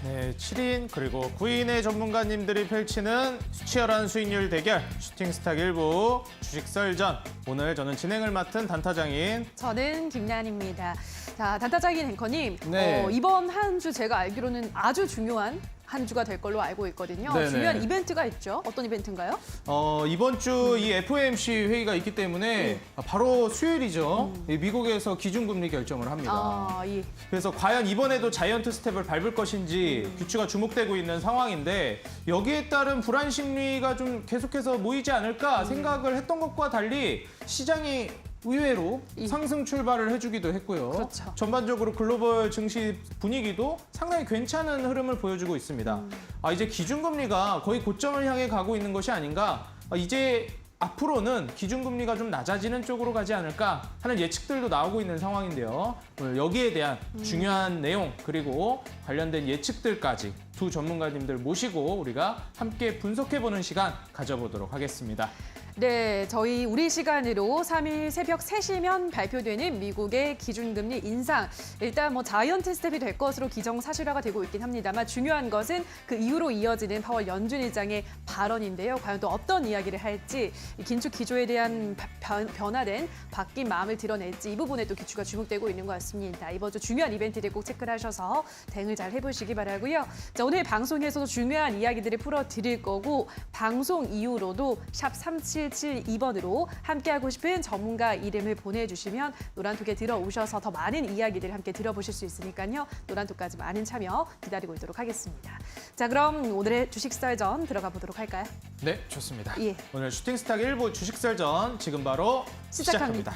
네, 7인 그리고 9인의 전문가님들이 펼치는 치열한 수익률 대결 슈팅스탁 1부 주식 썰전. 오늘 저는 진행을 맡은 단타장인 저는 김래안입니다. 자, 단타장인 앵커님, 네. 이번 한 주 제가 알기로는 아주 중요한 한 주가 될 걸로 알고 있거든요. 네네. 중요한 이벤트가 있죠. 어떤 이벤트인가요? 이번 주 이 FOMC 회의가 있기 때문에 바로 수요일이죠. 이 미국에서 기준금리 결정을 합니다. 그래서 과연 이번에도 자이언트 스텝을 밟을 것인지 귀추가 주목되고 있는 상황인데 여기에 따른 불안 심리가 좀 계속해서 모이지 않을까 생각을 했던 것과 달리 시장이 의외로 상승 출발을 해주기도 했고요. 그렇죠. 전반적으로 글로벌 증시 분위기도 상당히 괜찮은 흐름을 보여주고 있습니다. 이제 기준금리가 거의 고점을 향해 가고 있는 것이 아닌가. 이제 앞으로는 기준금리가 좀 낮아지는 쪽으로 가지 않을까 하는 예측들도 나오고 있는 상황인데요. 오늘 여기에 대한 중요한 내용 그리고 관련된 예측들까지 두 전문가님들 모시고 우리가 함께 분석해보는 시간 가져보도록 하겠습니다. 네, 우리 시간으로 3일 새벽 3시면 발표되는 미국의 기준금리 인상. 일단 자이언트 스텝이 될 것으로 기정사실화가 되고 있긴 합니다만 중요한 것은 그 이후로 이어지는 파월 연준 의장의 발언인데요. 과연 또 어떤 이야기를 할지, 긴축 기조에 대한 변화된 바뀐 마음을 드러낼지 이 부분에 또 기추가 주목되고 있는 것 같습니다. 이번 주 중요한 이벤트들 꼭 체크를 하셔서 대응을 잘 해보시기 바라고요. 자, 오늘 방송에서도 중요한 이야기들을 풀어드릴 거고 방송 이후로도 샵 3772번으로 함께하고 싶은 전문가 이름을 보내주시면 노란톡에 들어오셔서 더 많은 이야기들을 함께 들어보실 수 있으니까요. 노란톡까지 많은 참여 기다리고 있도록 하겠습니다. 자, 그럼 오늘의 주식설전 들어가 보도록 할까요? 네, 좋습니다. 예. 오늘 슈팅스탁 1부 주식설전 지금 바로 시작합니다.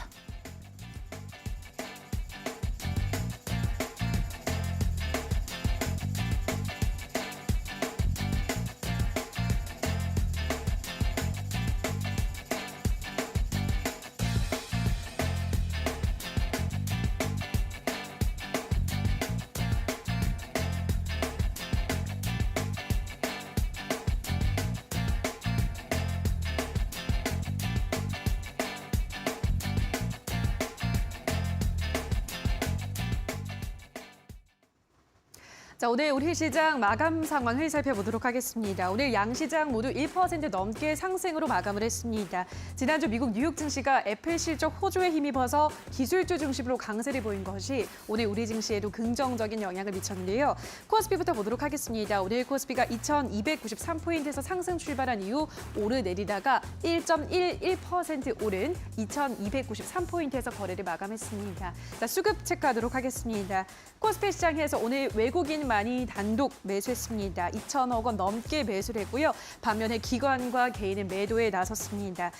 자, 오늘 우리 시장 마감 상황을 살펴보도록 하겠습니다. 오늘 양시장 모두 1% 넘게 상승으로 마감을 했습니다. 지난주 미국 뉴욕 증시가 애플 실적 호조에 힘입어서 기술주 중심으로 강세를 보인 것이 오늘 우리 증시에도 긍정적인 영향을 미쳤는데요. 코스피부터 보도록 하겠습니다. 오늘 코스피가 2,293포인트에서 상승 출발한 이후 오르내리다가 1.11% 오른 2,293포인트에서 거래를 마감했습니다. 자, 수급 체크하도록 하겠습니다. 코스피 시장에서 오늘 외국인만이 단독 매수했습니다. 2천억 원 넘게 매수를 했고요. 반면에 기관과 개인은 매도에 나섰습니다.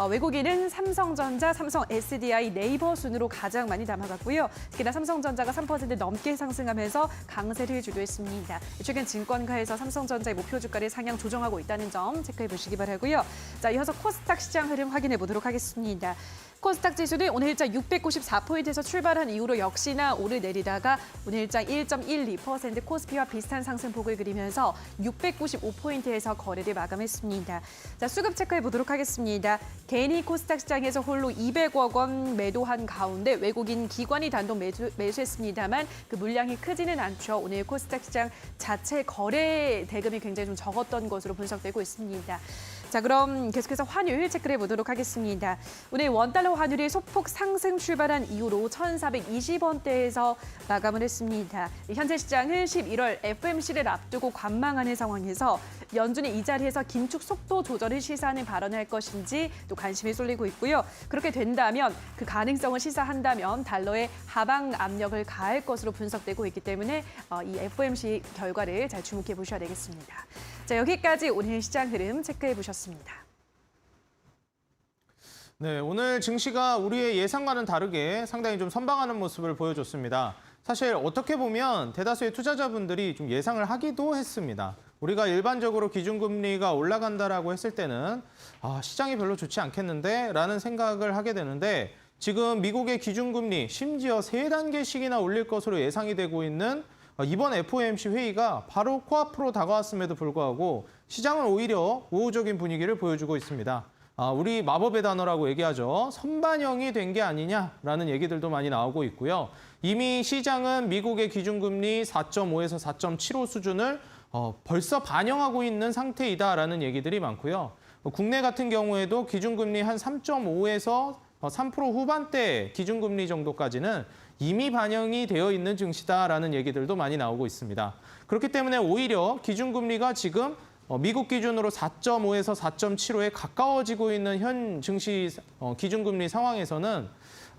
외국인은 삼성전자, 삼성 SDI, 네이버 순으로 가장 많이 담아갔고요. 특히나 삼성전자가 3% 넘게 상승하면서 강세를 주도했습니다. 최근 증권가에서 삼성전자의 목표 주가를 상향 조정하고 있다는 점 체크해 보시기 바라고요. 자, 이어서 코스닥 시장 흐름 확인해 보도록 하겠습니다. 코스닥 지수는 오늘 일장 694포인트에서 출발한 이후로 역시나 오르내리다가 오늘 일장 1.12% 코스피와 비슷한 상승폭을 그리면서 695포인트에서 거래를 마감했습니다. 자, 수급 체크해 보도록 하겠습니다. 개인이 코스닥 시장에서 홀로 200억 원 매도한 가운데 외국인 기관이 단독 매수했습니다만 그 물량이 크지는 않죠. 오늘 코스닥 시장 자체 거래 대금이 굉장히 좀 적었던 것으로 분석되고 있습니다. 자, 그럼 계속해서 환율 체크를 해보도록 하겠습니다. 오늘 원달러 환율이 소폭 상승 출발한 이후로 1,420원대에서 마감을 했습니다. 현재 시장은 11월 FOMC를 앞두고 관망하는 상황에서 연준이 이 자리에서 긴축 속도 조절을 시사하는 발언을 할 것인지 또 관심이 쏠리고 있고요. 그렇게 된다면 그 가능성을 시사한다면 달러에 하방 압력을 가할 것으로 분석되고 있기 때문에 이 FOMC 결과를 잘 주목해 보셔야 되겠습니다. 자, 여기까지 오늘 시장 흐름 체크해 보셨습니다. 네, 오늘 증시가 우리의 예상과는 다르게 상당히 좀 선방하는 모습을 보여줬습니다. 사실 어떻게 보면 대다수의 투자자분들이 좀 예상을 하기도 했습니다. 우리가 일반적으로 기준금리가 올라간다라고 했을 때는 시장이 별로 좋지 않겠는데? 라는 생각을 하게 되는데 지금 미국의 기준금리 심지어 3단계씩이나 올릴 것으로 예상이 되고 있는 이번 FOMC 회의가 바로 코앞으로 다가왔음에도 불구하고 시장은 오히려 우호적인 분위기를 보여주고 있습니다. 우리 마법의 단어라고 얘기하죠. 선반영이 된 게 아니냐라는 얘기들도 많이 나오고 있고요. 이미 시장은 미국의 기준금리 4.5에서 4.75 수준을 벌써 반영하고 있는 상태이다라는 얘기들이 많고요. 국내 같은 경우에도 기준금리 한 3.5에서 3% 후반대 기준금리 정도까지는 이미 반영이 되어 있는 증시다라는 얘기들도 많이 나오고 있습니다. 그렇기 때문에 오히려 기준금리가 지금 미국 기준으로 4.5에서 4.75에 가까워지고 있는 현 증시 기준금리 상황에서는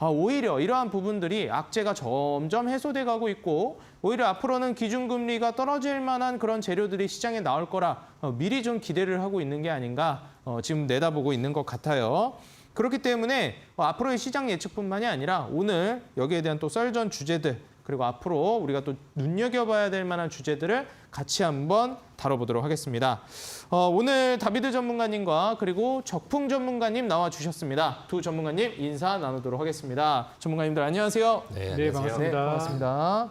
오히려 이러한 부분들이 악재가 점점 해소돼 가고 있고 오히려 앞으로는 기준금리가 떨어질 만한 그런 재료들이 시장에 나올 거라 미리 좀 기대를 하고 있는 게 아닌가 지금 내다보고 있는 것 같아요. 그렇기 때문에 앞으로의 시장 예측뿐만이 아니라 오늘 여기에 대한 또 썰전 주제들 그리고 앞으로 우리가 또 눈여겨봐야 될 만한 주제들을 같이 한번 다뤄보도록 하겠습니다. 오늘 다비드 전문가님과 그리고 적풍 전문가님 나와주셨습니다. 두 전문가님 인사 나누도록 하겠습니다. 전문가님들 안녕하세요. 네, 네, 반갑습니다. 네, 반갑습니다.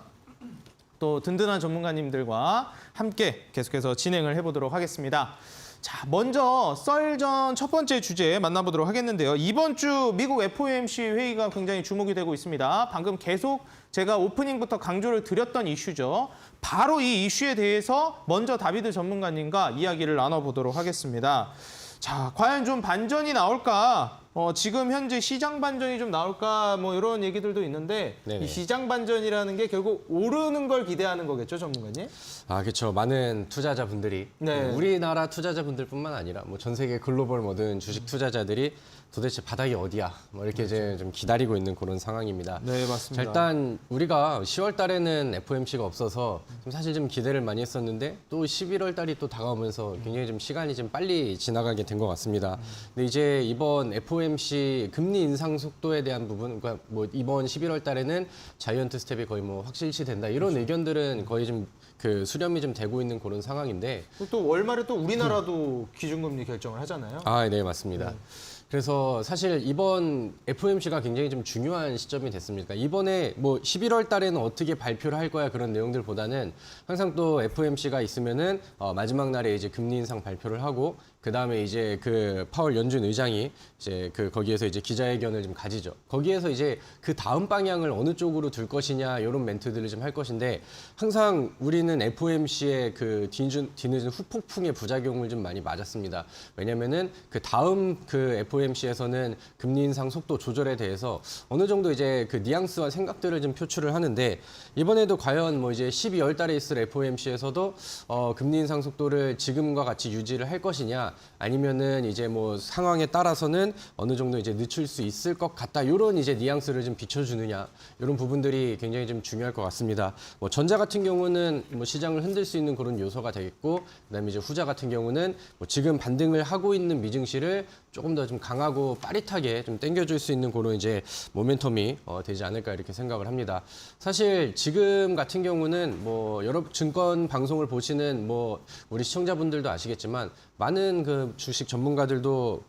또 든든한 전문가님들과 함께 계속해서 진행을 해보도록 하겠습니다. 자, 먼저 썰전 첫 번째 주제 만나보도록 하겠는데요. 이번 주 미국 FOMC 회의가 굉장히 주목이 되고 있습니다. 방금 계속 제가 오프닝부터 강조를 드렸던 이슈죠. 바로 이 이슈에 대해서 먼저 다비드 전문가님과 이야기를 나눠보도록 하겠습니다. 자, 과연 좀 반전이 나올까? 지금 현재 시장 반전이 좀 나올까? 뭐 이런 얘기들도 있는데 네네. 이 시장 반전이라는 게 결국 오르는 걸 기대하는 거겠죠, 전문가님? 그렇죠. 많은 투자자분들이 네. 우리나라 투자자분들뿐만 아니라 뭐 전 세계 글로벌 모든 주식 투자자들이 도대체 바닥이 어디야? 뭐 이렇게 이제 좀 기다리고 있는 그런 상황입니다. 네, 자, 맞습니다. 일단 우리가 10월 달에는 FOMC가 없어서 좀 사실 좀 기대를 많이 했었는데 또 11월 달이 또 다가오면서 굉장히 좀 시간이 좀 빨리 지나가게 된 것 같습니다. 근데 이제 이번 FOMC 금리 인상 속도에 대한 부분, 그러니까 뭐 이번 11월 달에는 자이언트 스텝이 거의 뭐 확실시 된다 이런 의견들은 거의 좀 그 수렴이 좀 되고 있는 그런 상황인데 또 월말에 또 우리나라도 기준금리 결정을 하잖아요. 네, 맞습니다. 그래서 사실 이번 FOMC가 굉장히 좀 중요한 시점이 됐습니다. 이번에 뭐 11월 달에는 어떻게 발표를 할 거야 그런 내용들보다는 항상 또 FOMC가 있으면은 마지막 날에 이제 금리 인상 발표를 하고 그 다음에 이제 그 파월 연준 의장이 이제 그 거기에서 이제 기자회견을 좀 가지죠. 거기에서 이제 그 다음 방향을 어느 쪽으로 둘 것이냐 이런 멘트들을 좀 할 것인데 항상 우리는 FOMC의 그 뒤늦은 후폭풍의 부작용을 좀 많이 맞았습니다. 왜냐면은 그 다음 그 FOMC에서는 금리 인상 속도 조절에 대해서 어느 정도 이제 그 뉘앙스와 생각들을 좀 표출을 하는데 이번에도 과연 뭐 이제 12월 달에 있을 FOMC에서도 금리 인상 속도를 지금과 같이 유지를 할 것이냐 아니면은 이제 뭐 상황에 따라서는 어느 정도 이제 늦출 수 있을 것 같다. 이런 이제 뉘앙스를 좀 비춰주느냐 이런 부분들이 굉장히 좀 중요할 것 같습니다. 뭐 전자 같은 경우는 뭐 시장을 흔들 수 있는 그런 요소가 되겠고 그다음에 이제 후자 같은 경우는 뭐 지금 반등을 하고 있는 미증시를 조금 더 좀 강하고 빠릿하게 좀 당겨줄 수 있는 그런 이제 모멘텀이 되지 않을까 이렇게 생각을 합니다. 사실 지금 같은 경우는 뭐 여러 증권 방송을 보시는 뭐 우리 시청자분들도 아시겠지만 많은 그 주식 전문가들도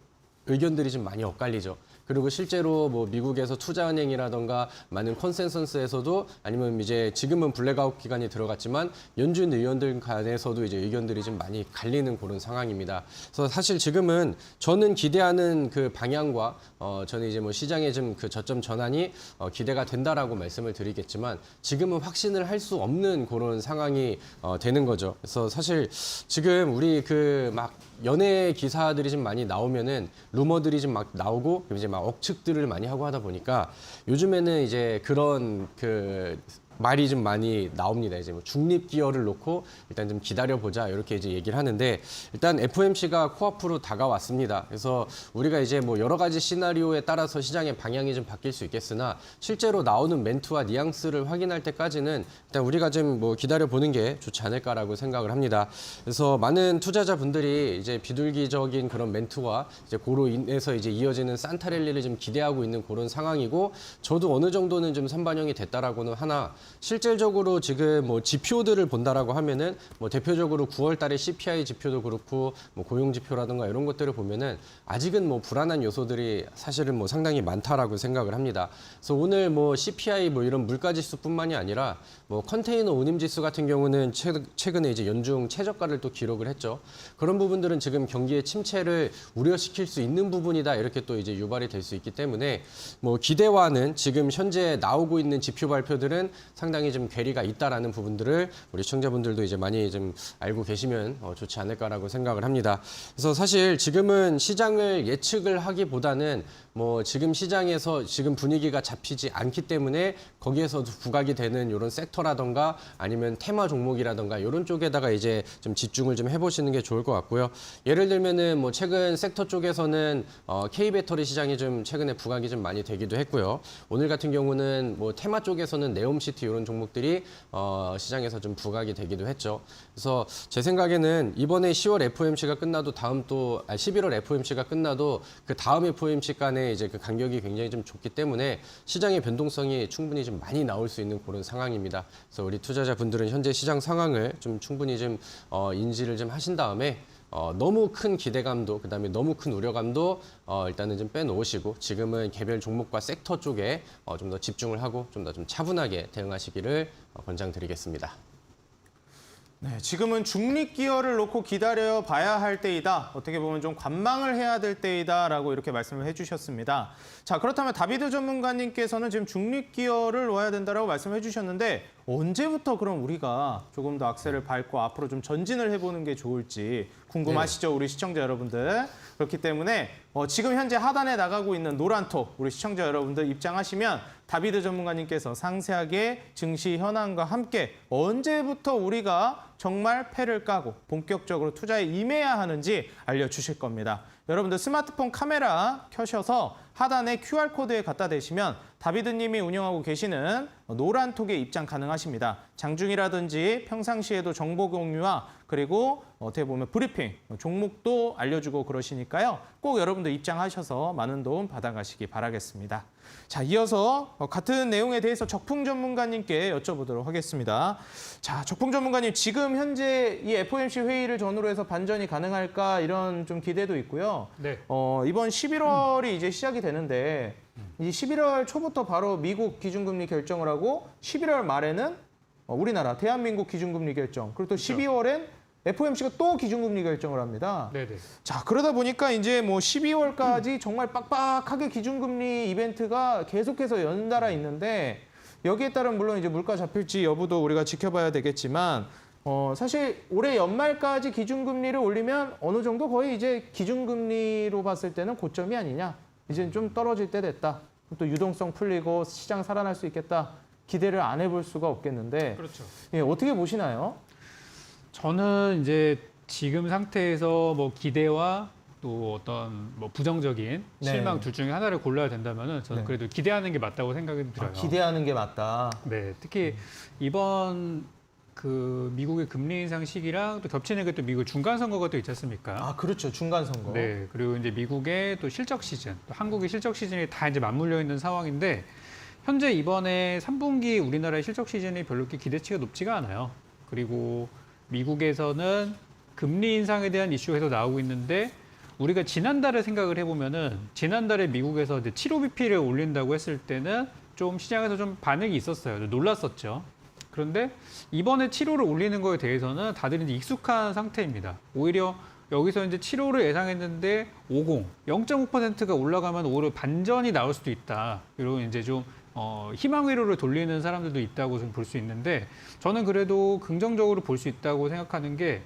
의견들이 좀 많이 엇갈리죠. 그리고 실제로 뭐 미국에서 투자은행이라던가 많은 컨센서스에서도 아니면 이제 지금은 블랙아웃 기간이 들어갔지만 연준 의원들 간에서도 이제 의견들이 좀 많이 갈리는 그런 상황입니다. 그래서 사실 지금은 저는 기대하는 그 방향과 저는 이제 뭐 시장의 좀 그 저점 전환이 기대가 된다라고 말씀을 드리겠지만 지금은 확신을 할 수 없는 그런 상황이 되는 거죠. 그래서 사실 지금 우리 그 막 연예 기사들이 좀 많이 나오면은 루머들이 좀 막 나오고 이제 막 억측들을 많이 하고 하다 보니까 요즘에는 이제 그런 그 말이 좀 많이 나옵니다. 이제 뭐 중립 기여를 놓고 일단 좀 기다려보자 이렇게 이제 얘기를 하는데 일단 FOMC가 코앞으로 다가왔습니다. 그래서 우리가 이제 뭐 여러 가지 시나리오에 따라서 시장의 방향이 좀 바뀔 수 있겠으나 실제로 나오는 멘트와 뉘앙스를 확인할 때까지는 일단 우리가 좀 뭐 기다려보는 게 좋지 않을까라고 생각을 합니다. 그래서 많은 투자자분들이 이제 비둘기적인 그런 멘트와 이제 고로 인해서 이제 이어지는 산타랠리를 좀 기대하고 있는 그런 상황이고 저도 어느 정도는 좀 선반영이 됐다라고는 하나 실질적으로 지금 뭐 지표들을 본다라고 하면은 뭐 대표적으로 9월 달에 CPI 지표도 그렇고 뭐 고용 지표라든가 이런 것들을 보면은 아직은 뭐 불안한 요소들이 사실은 뭐 상당히 많다라고 생각을 합니다. 그래서 오늘 뭐 CPI 뭐 이런 물가 지수뿐만이 아니라 뭐 컨테이너 운임 지수 같은 경우는 최근에 이제 연중 최저가를 또 기록을 했죠. 그런 부분들은 지금 경기의 침체를 우려시킬 수 있는 부분이다 이렇게 또 이제 유발이 될 수 있기 때문에 뭐 기대와는 지금 현재 나오고 있는 지표 발표들은 상당히 좀 괴리가 있다라는 부분들을 우리 시청자분들도 이제 많이 좀 알고 계시면 좋지 않을까라고 생각을 합니다. 그래서 사실 지금은 시장을 예측을 하기보다는 뭐 지금 시장에서 지금 분위기가 잡히지 않기 때문에 거기에서도 부각이 되는 이런 섹터라던가 아니면 테마 종목이라던가 이런 쪽에다가 이제 좀 집중을 좀 해보시는 게 좋을 것 같고요. 예를 들면은 뭐 최근 섹터 쪽에서는 K배터리 시장이 좀 최근에 부각이 좀 많이 되기도 했고요. 오늘 같은 경우는 뭐 테마 쪽에서는 네옴시티 이런 종목들이 시장에서 좀 부각이 되기도 했죠. 그래서 제 생각에는 이번에 10월 FOMC가 끝나도 11월 FOMC가 끝나도 그 다음 FOMC 간에 이제 그 간격이 굉장히 좀 좁기 때문에 시장의 변동성이 충분히 좀 많이 나올 수 있는 그런 상황입니다. 그래서 우리 투자자분들은 현재 시장 상황을 좀 충분히 좀 인지를 좀 하신 다음에 너무 큰 기대감도 그다음에 너무 큰 우려감도 일단은 좀 빼놓으시고 지금은 개별 종목과 섹터 쪽에 좀 더 집중을 하고 좀 더 좀 차분하게 대응하시기를 권장드리겠습니다. 네, 지금은 중립 기어를 놓고 기다려 봐야 할 때이다. 어떻게 보면 좀 관망을 해야 될 때이다라고 이렇게 말씀을 해주셨습니다. 자, 그렇다면 다비드 전문가님께서는 지금 중립 기어를 놓아야 된다라고 말씀해 주셨는데 언제부터 그럼 우리가 조금 더 악셀을 밟고 앞으로 좀 전진을 해보는 게 좋을지 궁금하시죠, 우리 시청자 여러분들. 그렇기 때문에 지금 현재 하단에 나가고 있는 노란 톡 우리 시청자 여러분들 입장하시면 다비드 전문가님께서 상세하게 증시 현황과 함께 언제부터 우리가 정말 패를 까고 본격적으로 투자에 임해야 하는지 알려주실 겁니다. 여러분들 스마트폰 카메라 켜셔서 하단에 QR코드에 갖다 대시면 다비드님이 운영하고 계시는 노란톡에 입장 가능하십니다. 장중이라든지 평상시에도 정보 공유와 그리고 어떻게 보면 브리핑, 종목도 알려주고 그러시니까요. 꼭 여러분들 입장하셔서 많은 도움 받아가시기 바라겠습니다. 자, 이어서 같은 내용에 대해서 적풍 전문가님께 여쭤보도록 하겠습니다. 자, 적풍 전문가님, 지금 현재 이 FOMC 회의를 전후로 해서 반전이 가능할까 이런 좀 기대도 있고요. 네. 이번 11월이 이제 시작이 되는데 이 11월 초부터 바로 미국 기준금리 결정을 하고 11월 말에는 우리나라 대한민국 기준금리 결정 그리고 또 12월엔 FOMC가 또 기준금리 결정을 합니다. 네네. 자, 그러다 보니까 이제 뭐 12월까지 정말 빡빡하게 기준금리 이벤트가 계속해서 연달아 있는데 여기에 따른 물론 이제 물가 잡힐지 여부도 우리가 지켜봐야 되겠지만 사실 올해 연말까지 기준금리를 올리면 어느 정도 거의 이제 기준금리로 봤을 때는 고점이 아니냐. 이제 좀 떨어질 때 됐다. 또 유동성 풀리고 시장 살아날 수 있겠다. 기대를 안 해볼 수가 없겠는데 그렇죠. 예, 어떻게 보시나요? 저는 이제 지금 상태에서 뭐 기대와 또 어떤 뭐 부정적인 네. 실망 둘 중에 하나를 골라야 된다면은 저는 네. 그래도 기대하는 게 맞다고 생각이 들어요. 기대하는 게 맞다. 네, 특히 이번 그 미국의 금리 인상 시기랑 또 겹치는 게 또 미국 중간 선거가 또 있지 않습니까? 아, 그렇죠. 중간 선거. 네, 그리고 이제 미국의 또 실적 시즌, 또 한국의 실적 시즌이 다 이제 맞물려 있는 상황인데 현재 이번에 3분기 우리나라의 실적 시즌이 별로 이렇게 기대치가 높지가 않아요. 그리고 미국에서는 금리 인상에 대한 이슈가 계속 나오고 있는데 우리가 지난달에 생각을 해보면은 지난달에 미국에서 이제 75bp를 올린다고 했을 때는 좀 시장에서 좀 반응이 있었어요. 놀랐었죠. 그런데 이번에 7호를 올리는 거에 대해서는 다들 이제 익숙한 상태입니다. 오히려 여기서 이제 7호를 예상했는데 50, 0.5%가 올라가면 오히려 반전이 나올 수도 있다. 이런 이제 좀 희망 회로를 돌리는 사람들도 있다고 좀 볼 수 있는데 저는 그래도 긍정적으로 볼 수 있다고 생각하는 게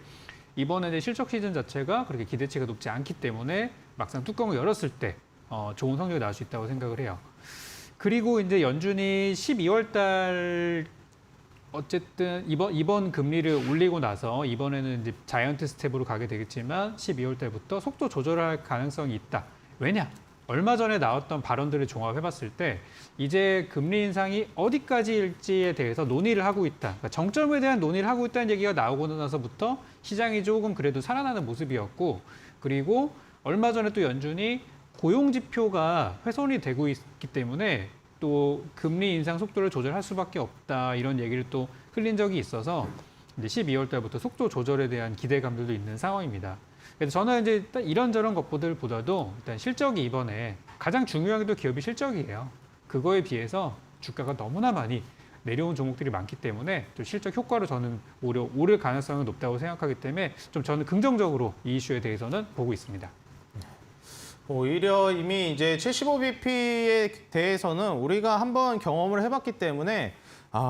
이번에 이제 실적 시즌 자체가 그렇게 기대치가 높지 않기 때문에 막상 뚜껑을 열었을 때 좋은 성적이 나올 수 있다고 생각을 해요. 그리고 이제 연준이 12월 달 어쨌든 이번 금리를 올리고 나서 이번에는 이제 자이언트 스텝으로 가게 되겠지만 12월 달부터 속도 조절할 가능성이 있다. 왜냐? 얼마 전에 나왔던 발언들을 종합해봤을 때 이제 금리 인상이 어디까지일지에 대해서 논의를 하고 있다. 그러니까 정점에 대한 논의를 하고 있다는 얘기가 나오고 나서부터 시장이 조금 그래도 살아나는 모습이었고 그리고 얼마 전에 또 연준이 고용 지표가 훼손이 되고 있기 때문에 또 금리 인상 속도를 조절할 수밖에 없다 이런 얘기를 또 흘린 적이 있어서 이제 12월 달부터 속도 조절에 대한 기대감들도 있는 상황입니다. 그래서 저는 이제 일단 이런저런 것들보다도 일단 실적이 이번에 가장 중요한 게 또 기업의 실적이에요. 그거에 비해서 주가가 너무나 많이 내려온 종목들이 많기 때문에 또 실적 효과로 저는 오를 가능성이 높다고 생각하기 때문에 좀 저는 긍정적으로 이 이슈에 대해서는 보고 있습니다. 오히려 이미 이제 75bp에 대해서는 우리가 한번 경험을 해봤기 때문에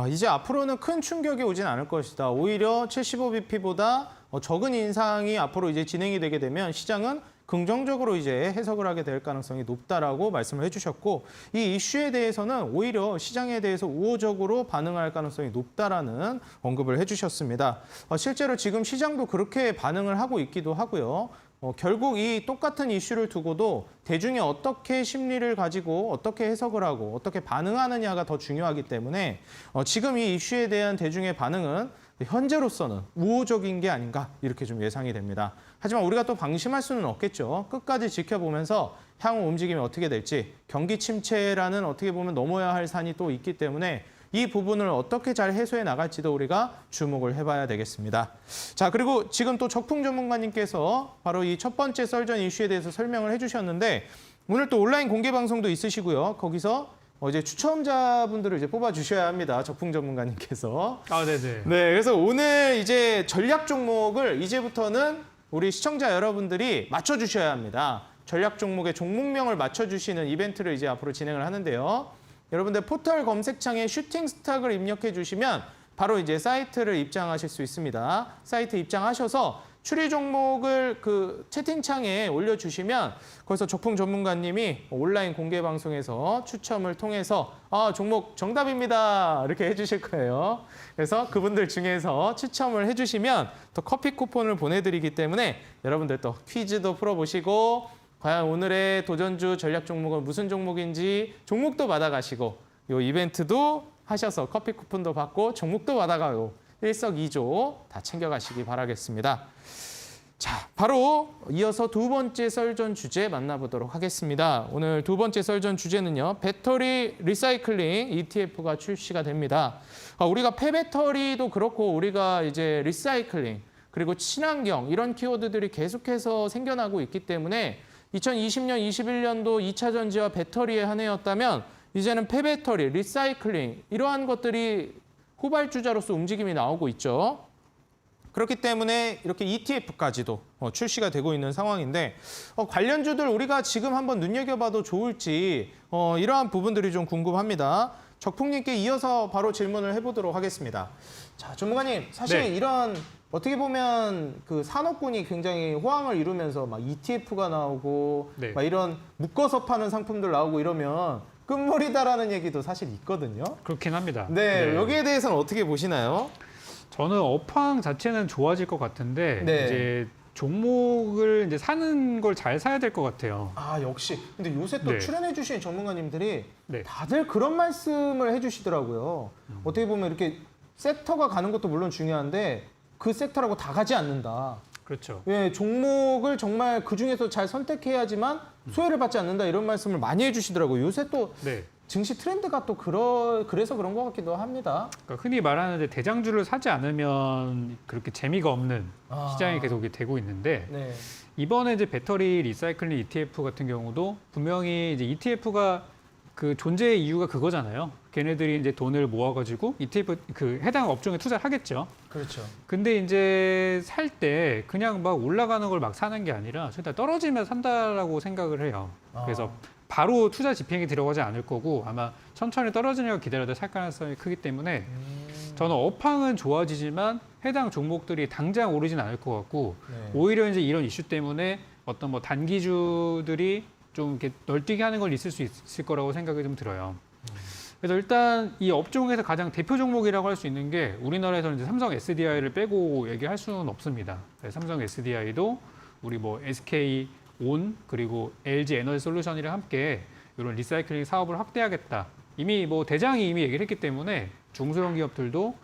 이제 앞으로는 큰 충격이 오진 않을 것이다. 오히려 75bp보다 적은 인상이 앞으로 이제 진행이 되게 되면 시장은 긍정적으로 이제 해석을 하게 될 가능성이 높다라고 말씀을 해주셨고, 이 이슈에 대해서는 오히려 시장에 대해서 우호적으로 반응할 가능성이 높다라는 언급을 해주셨습니다. 실제로 지금 시장도 그렇게 반응을 하고 있기도 하고요. 결국 이 똑같은 이슈를 두고도 대중이 어떻게 심리를 가지고 어떻게 해석을 하고 어떻게 반응하느냐가 더 중요하기 때문에 지금 이 이슈에 대한 대중의 반응은 현재로서는 우호적인 게 아닌가 이렇게 좀 예상이 됩니다. 하지만 우리가 또 방심할 수는 없겠죠. 끝까지 지켜보면서 향후 움직임이 어떻게 될지, 경기 침체라는 어떻게 보면 넘어야 할 산이 또 있기 때문에 이 부분을 어떻게 잘 해소해 나갈지도 우리가 주목을 해봐야 되겠습니다. 자, 그리고 지금 또 적풍 전문가님께서 바로 이 첫 번째 썰전 이슈에 대해서 설명을 해주셨는데, 오늘 또 온라인 공개 방송도 있으시고요. 거기서 이제 추첨자분들을 이제 뽑아주셔야 합니다. 적풍 전문가님께서. 네네. 네, 그래서 오늘 이제 전략 종목을 이제부터는 우리 시청자 여러분들이 맞춰주셔야 합니다. 전략 종목의 종목명을 맞춰주시는 이벤트를 이제 앞으로 진행을 하는데요. 여러분들 포털 검색창에 슈팅 스탁을 입력해 주시면 바로 이제 사이트를 입장하실 수 있습니다. 사이트 입장하셔서 추리 종목을 그 채팅창에 올려주시면 거기서 적풍 전문가님이 온라인 공개 방송에서 추첨을 통해서 종목 정답입니다 이렇게 해주실 거예요. 그래서 그분들 중에서 추첨을 해주시면 또 커피 쿠폰을 보내드리기 때문에 여러분들 또 퀴즈도 풀어보시고 과연 오늘의 도전주 전략 종목은 무슨 종목인지 종목도 받아가시고 이 이벤트도 하셔서 커피 쿠폰도 받고 종목도 받아가고 일석이조 다 챙겨가시기 바라겠습니다. 자, 바로 이어서 두 번째 썰전 주제 만나보도록 하겠습니다. 오늘 두 번째 썰전 주제는요, 배터리 리사이클링 ETF가 출시가 됩니다. 우리가 폐배터리도 그렇고 우리가 이제 리사이클링 그리고 친환경 이런 키워드들이 계속해서 생겨나고 있기 때문에 2020년, 21년도 2차 전지와 배터리의 한 해였다면 이제는 폐배터리, 리사이클링 이러한 것들이 후발주자로서 움직임이 나오고 있죠. 그렇기 때문에 이렇게 ETF까지도 출시가 되고 있는 상황인데 관련주들 우리가 지금 한번 눈여겨봐도 좋을지 이러한 부분들이 좀 궁금합니다. 적풍님께 이어서 바로 질문을 해보도록 하겠습니다. 자, 전문가님, 사실 네. 이런 어떻게 보면 그 산업군이 굉장히 호황을 이루면서 막 ETF가 나오고 네. 막 이런 묶어서 파는 상품들 나오고 이러면 끝물이다라는 얘기도 사실 있거든요. 그렇긴 합니다. 네, 여기에 대해서는 어떻게 보시나요? 저는 업황 자체는 좋아질 것 같은데 네. 이제 종목을 이제 사는 걸 잘 사야 될 것 같아요. 역시. 근데 요새 또 네. 출연해주신 전문가님들이 네. 다들 그런 말씀을 해주시더라고요. 어떻게 보면 이렇게 섹터가 가는 것도 물론 중요한데 그 섹터라고 다 가지 않는다. 그렇죠. 예, 종목을 정말 그 중에서 잘 선택해야지만 소외를 받지 않는다 이런 말씀을 많이 해주시더라고요. 요새 또 네. 증시 트렌드가 또 그래서 그런 것 같기도 합니다. 그러니까 흔히 말하는 대장주를 사지 않으면 그렇게 재미가 없는 시장이 계속 되고 있는데 네. 이번에 이제 배터리 리사이클링 ETF 같은 경우도 분명히 이제 ETF가 그 존재의 이유가 그거잖아요. 걔네들이 이제 돈을 모아가지고 ETF 그 해당 업종에 투자를 하겠죠. 그렇죠. 근데 이제 살 때 그냥 막 올라가는 걸 막 사는 게 아니라 일단 떨어지면 산다라고 생각을 해요. 그래서 바로 투자 집행이 들어가지 않을 거고 아마 천천히 떨어지는 걸 기다려도 살 가능성이 크기 때문에 저는 업황은 좋아지지만 해당 종목들이 당장 오르진 않을 것 같고 네. 오히려 이제 이런 이슈 때문에 어떤 뭐 단기주들이 좀 이렇게 널뛰게 하는 걸 있을 수 있을 거라고 생각이 좀 들어요. 그래서 일단 이 업종에서 가장 대표 종목이라고 할 수 있는 게 우리나라에서는 이제 삼성 SDI를 빼고 얘기할 수는 없습니다. 삼성 SDI도 우리 뭐 SK 온 그리고 LG 에너지 솔루션이랑 함께 이런 리사이클링 사업을 확대하겠다. 이미 뭐 대장이 이미 얘기를 했기 때문에 중소형 기업들도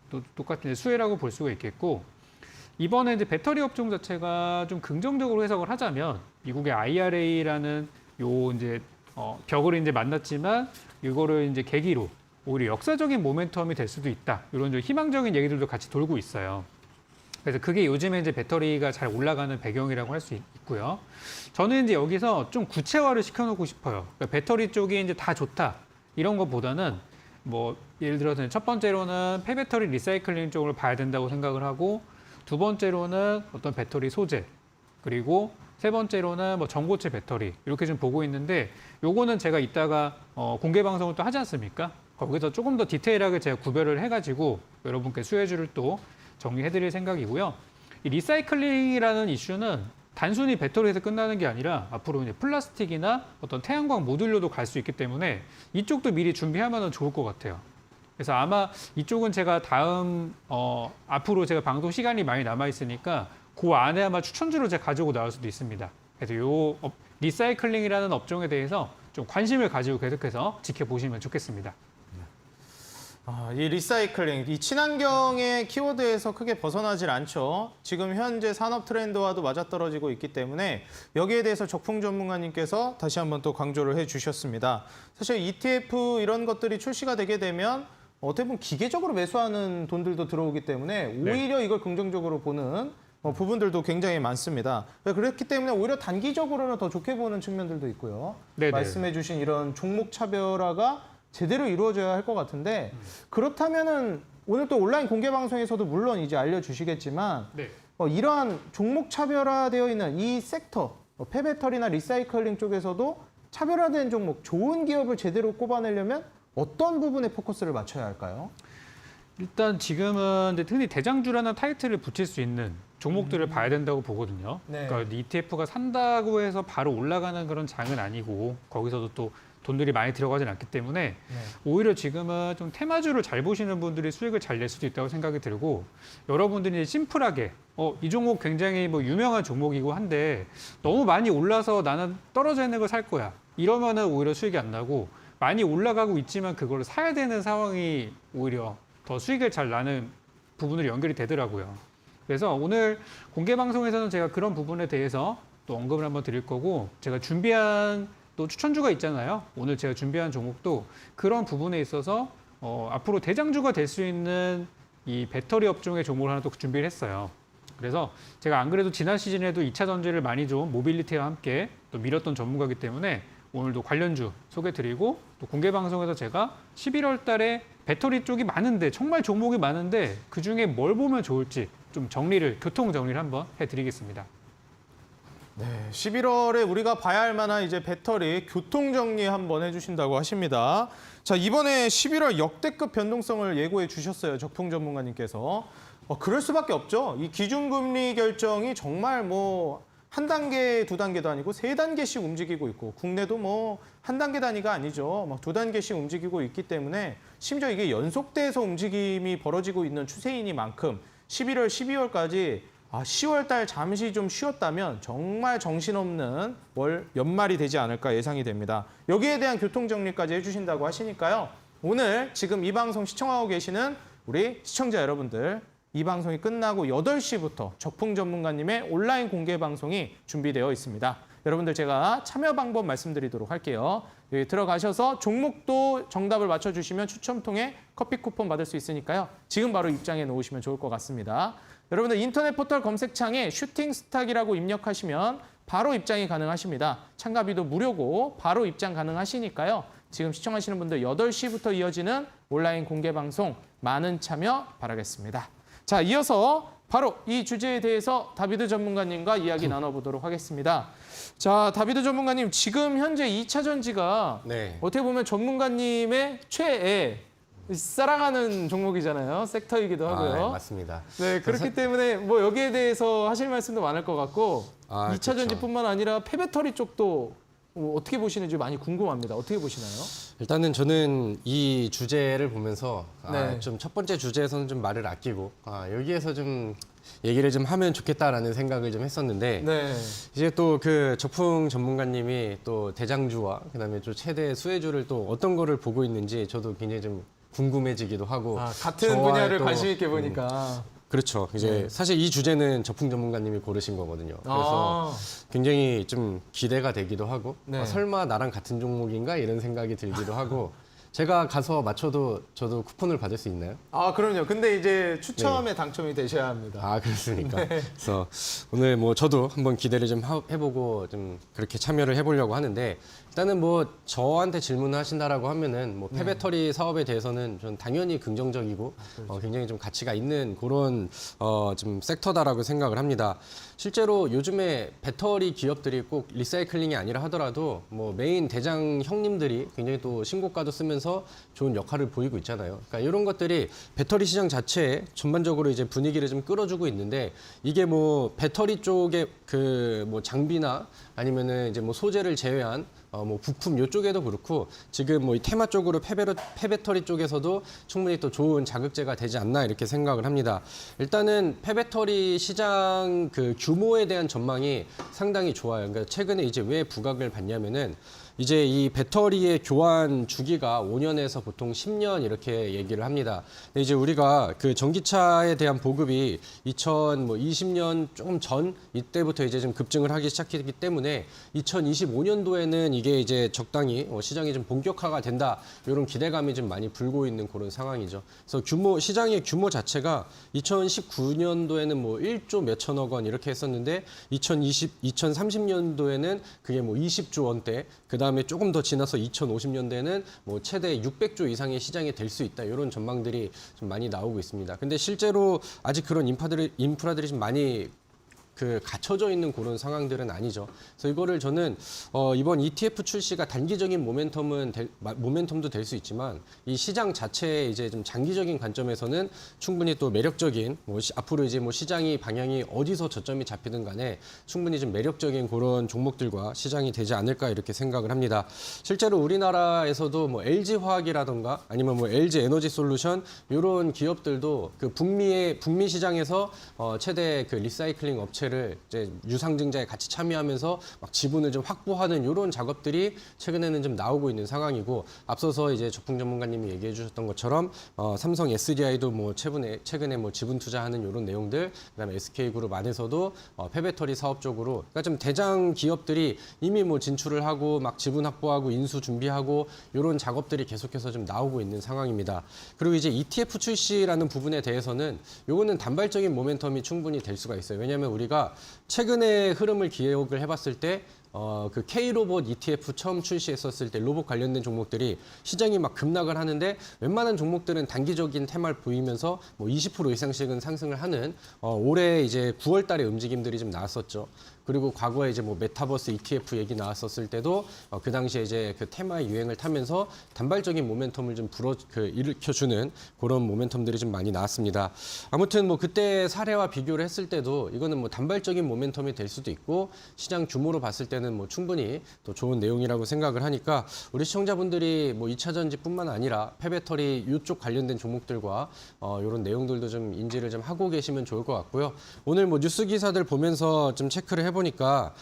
또 똑같은 수혜라고 볼 수가 있겠고 이번에 이제 배터리 업종 자체가 좀 긍정적으로 해석을 하자면 미국의 IRA라는 요 이제 벽을 이제 만났지만 이거를 이제 계기로 오히려 역사적인 모멘텀이 될 수도 있다. 이런 좀 희망적인 얘기들도 같이 돌고 있어요. 그래서 그게 요즘에 이제 배터리가 잘 올라가는 배경이라고 할 수 있고요. 저는 이제 여기서 좀 구체화를 시켜놓고 싶어요. 그러니까 배터리 쪽이 이제 다 좋다 이런 것보다는 뭐 예를 들어서 첫 번째로는 폐배터리 리사이클링 쪽으로 봐야 된다고 생각을 하고 두 번째로는 어떤 배터리 소재 그리고 세 번째로는 뭐 전고체 배터리 이렇게 좀 보고 있는데 요거는 제가 이따가 공개 방송을 또 하지 않습니까? 거기서 조금 더 디테일하게 제가 구별을 해가지고 여러분께 수혜주를 또 정리해드릴 생각이고요. 이 리사이클링이라는 이슈는 단순히 배터리에서 끝나는 게 아니라 앞으로 이제 플라스틱이나 어떤 태양광 모듈로도 갈 수 있기 때문에 이쪽도 미리 준비하면 좋을 것 같아요. 그래서 아마 이쪽은 제가 다음 앞으로 제가 방송 시간이 많이 남아 있으니까 그 안에 아마 추천주로 제가 가지고 나올 수도 있습니다. 그래서 요 리사이클링이라는 업종에 대해서 좀 관심을 가지고 계속해서 지켜보시면 좋겠습니다. 이 리사이클링, 이 친환경의 키워드에서 크게 벗어나질 않죠. 지금 현재 산업 트렌드와도 맞아떨어지고 있기 때문에 여기에 대해서 적풍 전문가님께서 다시 한번 또 강조를 해주셨습니다. 사실 ETF 이런 것들이 출시가 되게 되면 어떻게 보면 기계적으로 매수하는 돈들도 들어오기 때문에 오히려 이걸 긍정적으로 보는 부분들도 굉장히 많습니다. 그렇기 때문에 오히려 단기적으로는 더 좋게 보는 측면들도 있고요. 네네. 말씀해주신 이런 종목 차별화가 제대로 이루어져야 할 것 같은데 그렇다면은 오늘 또 온라인 공개 방송에서도 물론 이제 알려주시겠지만 네. 이러한 종목 차별화되어 있는 이 섹터 폐배터리나 리사이클링 쪽에서도 차별화된 종목 좋은 기업을 제대로 꼽아내려면 어떤 부분에 포커스를 맞춰야 할까요? 일단 지금은 이제 흔히 대장주라는 타이틀을 붙일 수 있는 종목들을 봐야 된다고 보거든요. 네. 그러니까 ETF가 산다고 해서 바로 올라가는 그런 장은 아니고 거기서도 또 돈들이 많이 들어가진 않기 때문에 오히려 지금은 좀 테마주를 잘 보시는 분들이 수익을 잘 낼 수도 있다고 생각이 들고 여러분들이 심플하게 이 종목 굉장히 뭐 유명한 종목이고 한데 너무 많이 올라서 나는 떨어져 있는 걸 살 거야. 이러면은 오히려 수익이 안 나고 많이 올라가고 있지만 그걸 사야 되는 상황이 오히려 더 수익을 잘 나는 부분으로 연결이 되더라고요. 그래서 오늘 공개 방송에서는 제가 그런 부분에 대해서 또 언급을 한번 드릴 거고 제가 준비한 또 추천주가 있잖아요. 오늘 제가 준비한 종목도 그런 부분에 있어서 앞으로 대장주가 될 수 있는 이 배터리 업종의 종목을 하나 또 준비를 했어요. 그래서 제가 안 그래도 지난 시즌에도 2차 전지를 많이 좀 모빌리티와 함께 또 밀었던 전문가이기 때문에 오늘도 관련주 소개드리고 또 공개 방송에서 제가 11월 달에 배터리 쪽이 많은데 정말 종목이 많은데 그중에 뭘 보면 좋을지 좀 교통 정리를 한번 해드리겠습니다. 네, 11월에 우리가 봐야 할 만한 이제 배터리 교통 정리 한번 해주신다고 하십니다. 자, 이번에 11월 역대급 변동성을 예고해 주셨어요. 적풍 전문가님께서. 그럴 수밖에 없죠. 이 기준금리 결정이 정말 뭐 한 단계, 두 단계도 아니고 세 단계씩 움직이고 있고 국내도 뭐 한 단계 단위가 아니죠. 막 두 단계씩 움직이고 있기 때문에 심지어 이게 연속돼서 움직임이 벌어지고 있는 추세이니만큼 11월, 12월까지 10월 달 잠시 좀 쉬었다면 정말 정신없는 연말이 되지 않을까 예상이 됩니다. 여기에 대한 교통정리까지 해주신다고 하시니까요. 오늘 지금 이 방송 시청하고 계시는 우리 시청자 여러분들 이 방송이 끝나고 8시부터 적풍 전문가님의 온라인 공개 방송이 준비되어 있습니다. 여러분들 제가 참여 방법 말씀드리도록 할게요. 여기 들어가셔서 종목도 정답을 맞춰주시면 추첨 통해 커피 쿠폰 받을 수 있으니까요. 지금 바로 입장해 놓으시면 좋을 것 같습니다. 여러분들 인터넷 포털 검색창에 슈팅스탁이라고 입력하시면 바로 입장이 가능하십니다. 참가비도 무료고 바로 입장 가능하시니까요. 지금 시청하시는 분들 8시부터 이어지는 온라인 공개 방송 많은 참여 바라겠습니다. 자, 이어서 바로 이 주제에 대해서 다비드 전문가님과 이야기 나눠보도록 하겠습니다. 자, 다비드 전문가님, 지금 현재 2차 전지가 어떻게 보면 전문가님의 최애 사랑하는 종목이잖아요. 섹터이기도 하고요. 네, 맞습니다. 네, 그렇기 때문에 뭐 여기에 대해서 하실 말씀도 많을 것 같고 2차 그렇죠. 전지뿐만 아니라 폐배터리 쪽도 어떻게 보시는지 많이 궁금합니다. 어떻게 보시나요? 일단은 저는 이 주제를 보면서 네. 좀 첫 번째 주제에서는 좀 말을 아끼고 여기에서 좀 얘기를 좀 하면 좋겠다라는 생각을 좀 했었는데 네. 이제 또 그 적풍 전문가님이 또 대장주와 그다음에 또 최대 수혜주를 또 어떤 거를 보고 있는지 저도 굉장히 좀 궁금해지기도 하고 같은 저와의 분야를 또, 관심 있게 보니까 그렇죠. 이제 사실 이 주제는 저풍 전문가님이 고르신 거거든요. 그래서 굉장히 좀 기대가 되기도 하고 네. 설마 나랑 같은 종목인가 이런 생각이 들기도 하고 제가 가서 맞춰도 저도 쿠폰을 받을 수 있나요? 아, 그럼요. 근데 이제 추첨에 당첨이 되셔야 합니다. 아, 그렇습니까? 그래서 오늘 뭐 저도 한번 기대를 좀 해보고 좀 그렇게 참여를 해보려고 하는데 일단은 뭐 저한테 질문하신다라고 하면은 뭐 폐배터리 사업에 대해서는 전 당연히 긍정적이고 굉장히 좀 가치가 있는 그런 좀 섹터다라고 생각을 합니다. 실제로 요즘에 배터리 기업들이 꼭 리사이클링이 아니라 하더라도 뭐 메인 대장 형님들이 굉장히 또 신고가도 쓰면서 좋은 역할을 보이고 있잖아요. 그러니까 이런 것들이 배터리 시장 자체에 전반적으로 이제 분위기를 좀 끌어주고 있는데 이게 뭐 배터리 쪽에 그 뭐 장비나 아니면은 이제 뭐 소재를 제외한 뭐 부품 이쪽에도 그렇고 지금 뭐 이 테마 쪽으로 폐배터리 쪽에서도 충분히 또 좋은 자극제가 되지 않나 이렇게 생각을 합니다. 일단은 폐배터리 시장 그 규모에 대한 전망이 상당히 좋아요. 그러니까 최근에 이제 왜 부각을 받냐면은 이제 이 배터리의 교환 주기가 5년에서 보통 10년 이렇게 얘기를 합니다. 근데 이제 우리가 그 전기차에 대한 보급이 2020년 조금 전 이때부터 이제 좀 급증을 하기 시작했기 때문에 2025년도에는 이게 이제 적당히 시장이 좀 본격화가 된다 이런 기대감이 좀 많이 불고 있는 그런 상황이죠. 그래서 시장의 규모 자체가 2019년도에는 뭐 1조 몇천억 원 이렇게 했었는데 2030년도에는 그게 뭐 20조 원대 그다음에 조금 더 지나서 2050년대는 뭐 최대 600조 이상의 시장이 될 수 있다. 이런 전망들이 좀 많이 나오고 있습니다. 근데 실제로 아직 그런 인프라들이 좀 많이 그 갖춰져 있는 그런 상황들은 아니죠. 그래서 이거를 저는 이번 ETF 출시가 단기적인 모멘텀도 될 수 있지만 이 시장 자체의 이제 좀 장기적인 관점에서는 충분히 또 매력적인 앞으로 이제 뭐 시장이 방향이 어디서 저점이 잡히든 간에 충분히 좀 매력적인 그런 종목들과 시장이 되지 않을까 이렇게 생각을 합니다. 실제로 우리나라에서도 뭐 LG화학이라던가 아니면 뭐 LG에너지솔루션 이런 기업들도 그 북미 시장에서 최대 그 리사이클링 업체를 이제 유상증자에 같이 참여하면서 막 지분을 좀 확보하는 이런 작업들이 최근에는 좀 나오고 있는 상황이고 앞서서 이제 저풍 전문가님이 얘기해 주셨던 것처럼 삼성 SDI도 뭐 최근에 뭐 지분 투자하는 이런 내용들 그다음에 SK그룹 안에서도 폐배터리 사업 쪽으로 그러니까 좀 대장 기업들이 이미 뭐 진출을 하고 막 지분 확보하고 인수 준비하고 이런 작업들이 계속해서 좀 나오고 있는 상황입니다. 그리고 이제 ETF 출시라는 부분에 대해서는 요거는 단발적인 모멘텀이 충분히 될 수가 있어요. 왜냐하면 우리가 최근의 흐름을 기억을 해봤을 때 그 K로봇 ETF 처음 출시했었을 때 로봇 관련된 종목들이 시장이 막 급락을 하는데 웬만한 종목들은 단기적인 테마를 보이면서 뭐 20% 이상씩은 상승을 하는 올해 이제 9월 달에 움직임들이 좀 나왔었죠. 그리고 과거에 이제 뭐 메타버스 ETF 얘기 나왔었을 때도 그 당시에 이제 그 테마의 유행을 타면서 단발적인 모멘텀을 좀 일으켜주는 그런 모멘텀들이 좀 많이 나왔습니다. 아무튼 뭐 그때 사례와 비교를 했을 때도 이거는 뭐 단발적인 모멘텀이 될 수도 있고 시장 규모로 봤을 때는 뭐 충분히 또 좋은 내용이라고 생각을 하니까 우리 시청자분들이 뭐 2차 전지뿐만 아니라 폐배터리 이쪽 관련된 종목들과 이런 내용들도 좀 인지를 좀 하고 계시면 좋을 것 같고요. 오늘 뭐 뉴스 기사들 보면서 좀 체크를 해보니까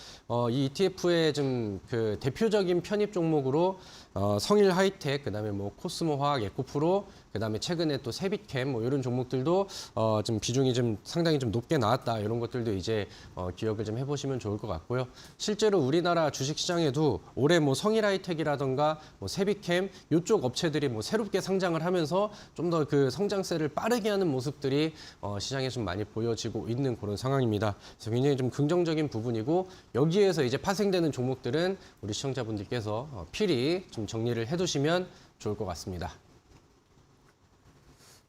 이 ETF의 좀 그 대표적인 편입 종목으로 성일 하이텍, 그다음에 뭐 코스모 화학, 에코프로, 그다음에 최근에 또 세빛캠 뭐 이런 종목들도 좀 비중이 좀 상당히 좀 높게 나왔다 이런 것들도 이제 기억을 좀 해보시면 좋을 것 같고요. 실제로 우리나라 주식시장에도 올해 뭐 성일 하이텍이라던가 뭐 세빛캠 이쪽 업체들이 뭐 새롭게 상장을 하면서 좀 더 그 성장세를 빠르게 하는 모습들이 시장에 좀 많이 보여지고 있는 그런 상황입니다. 그래서 굉장히 좀 긍정적인 부분이고 여기에서 이제 파생되는 종목들은 우리 시청자분들께서 필히 좀 정리를 해두시면 좋을 것 같습니다.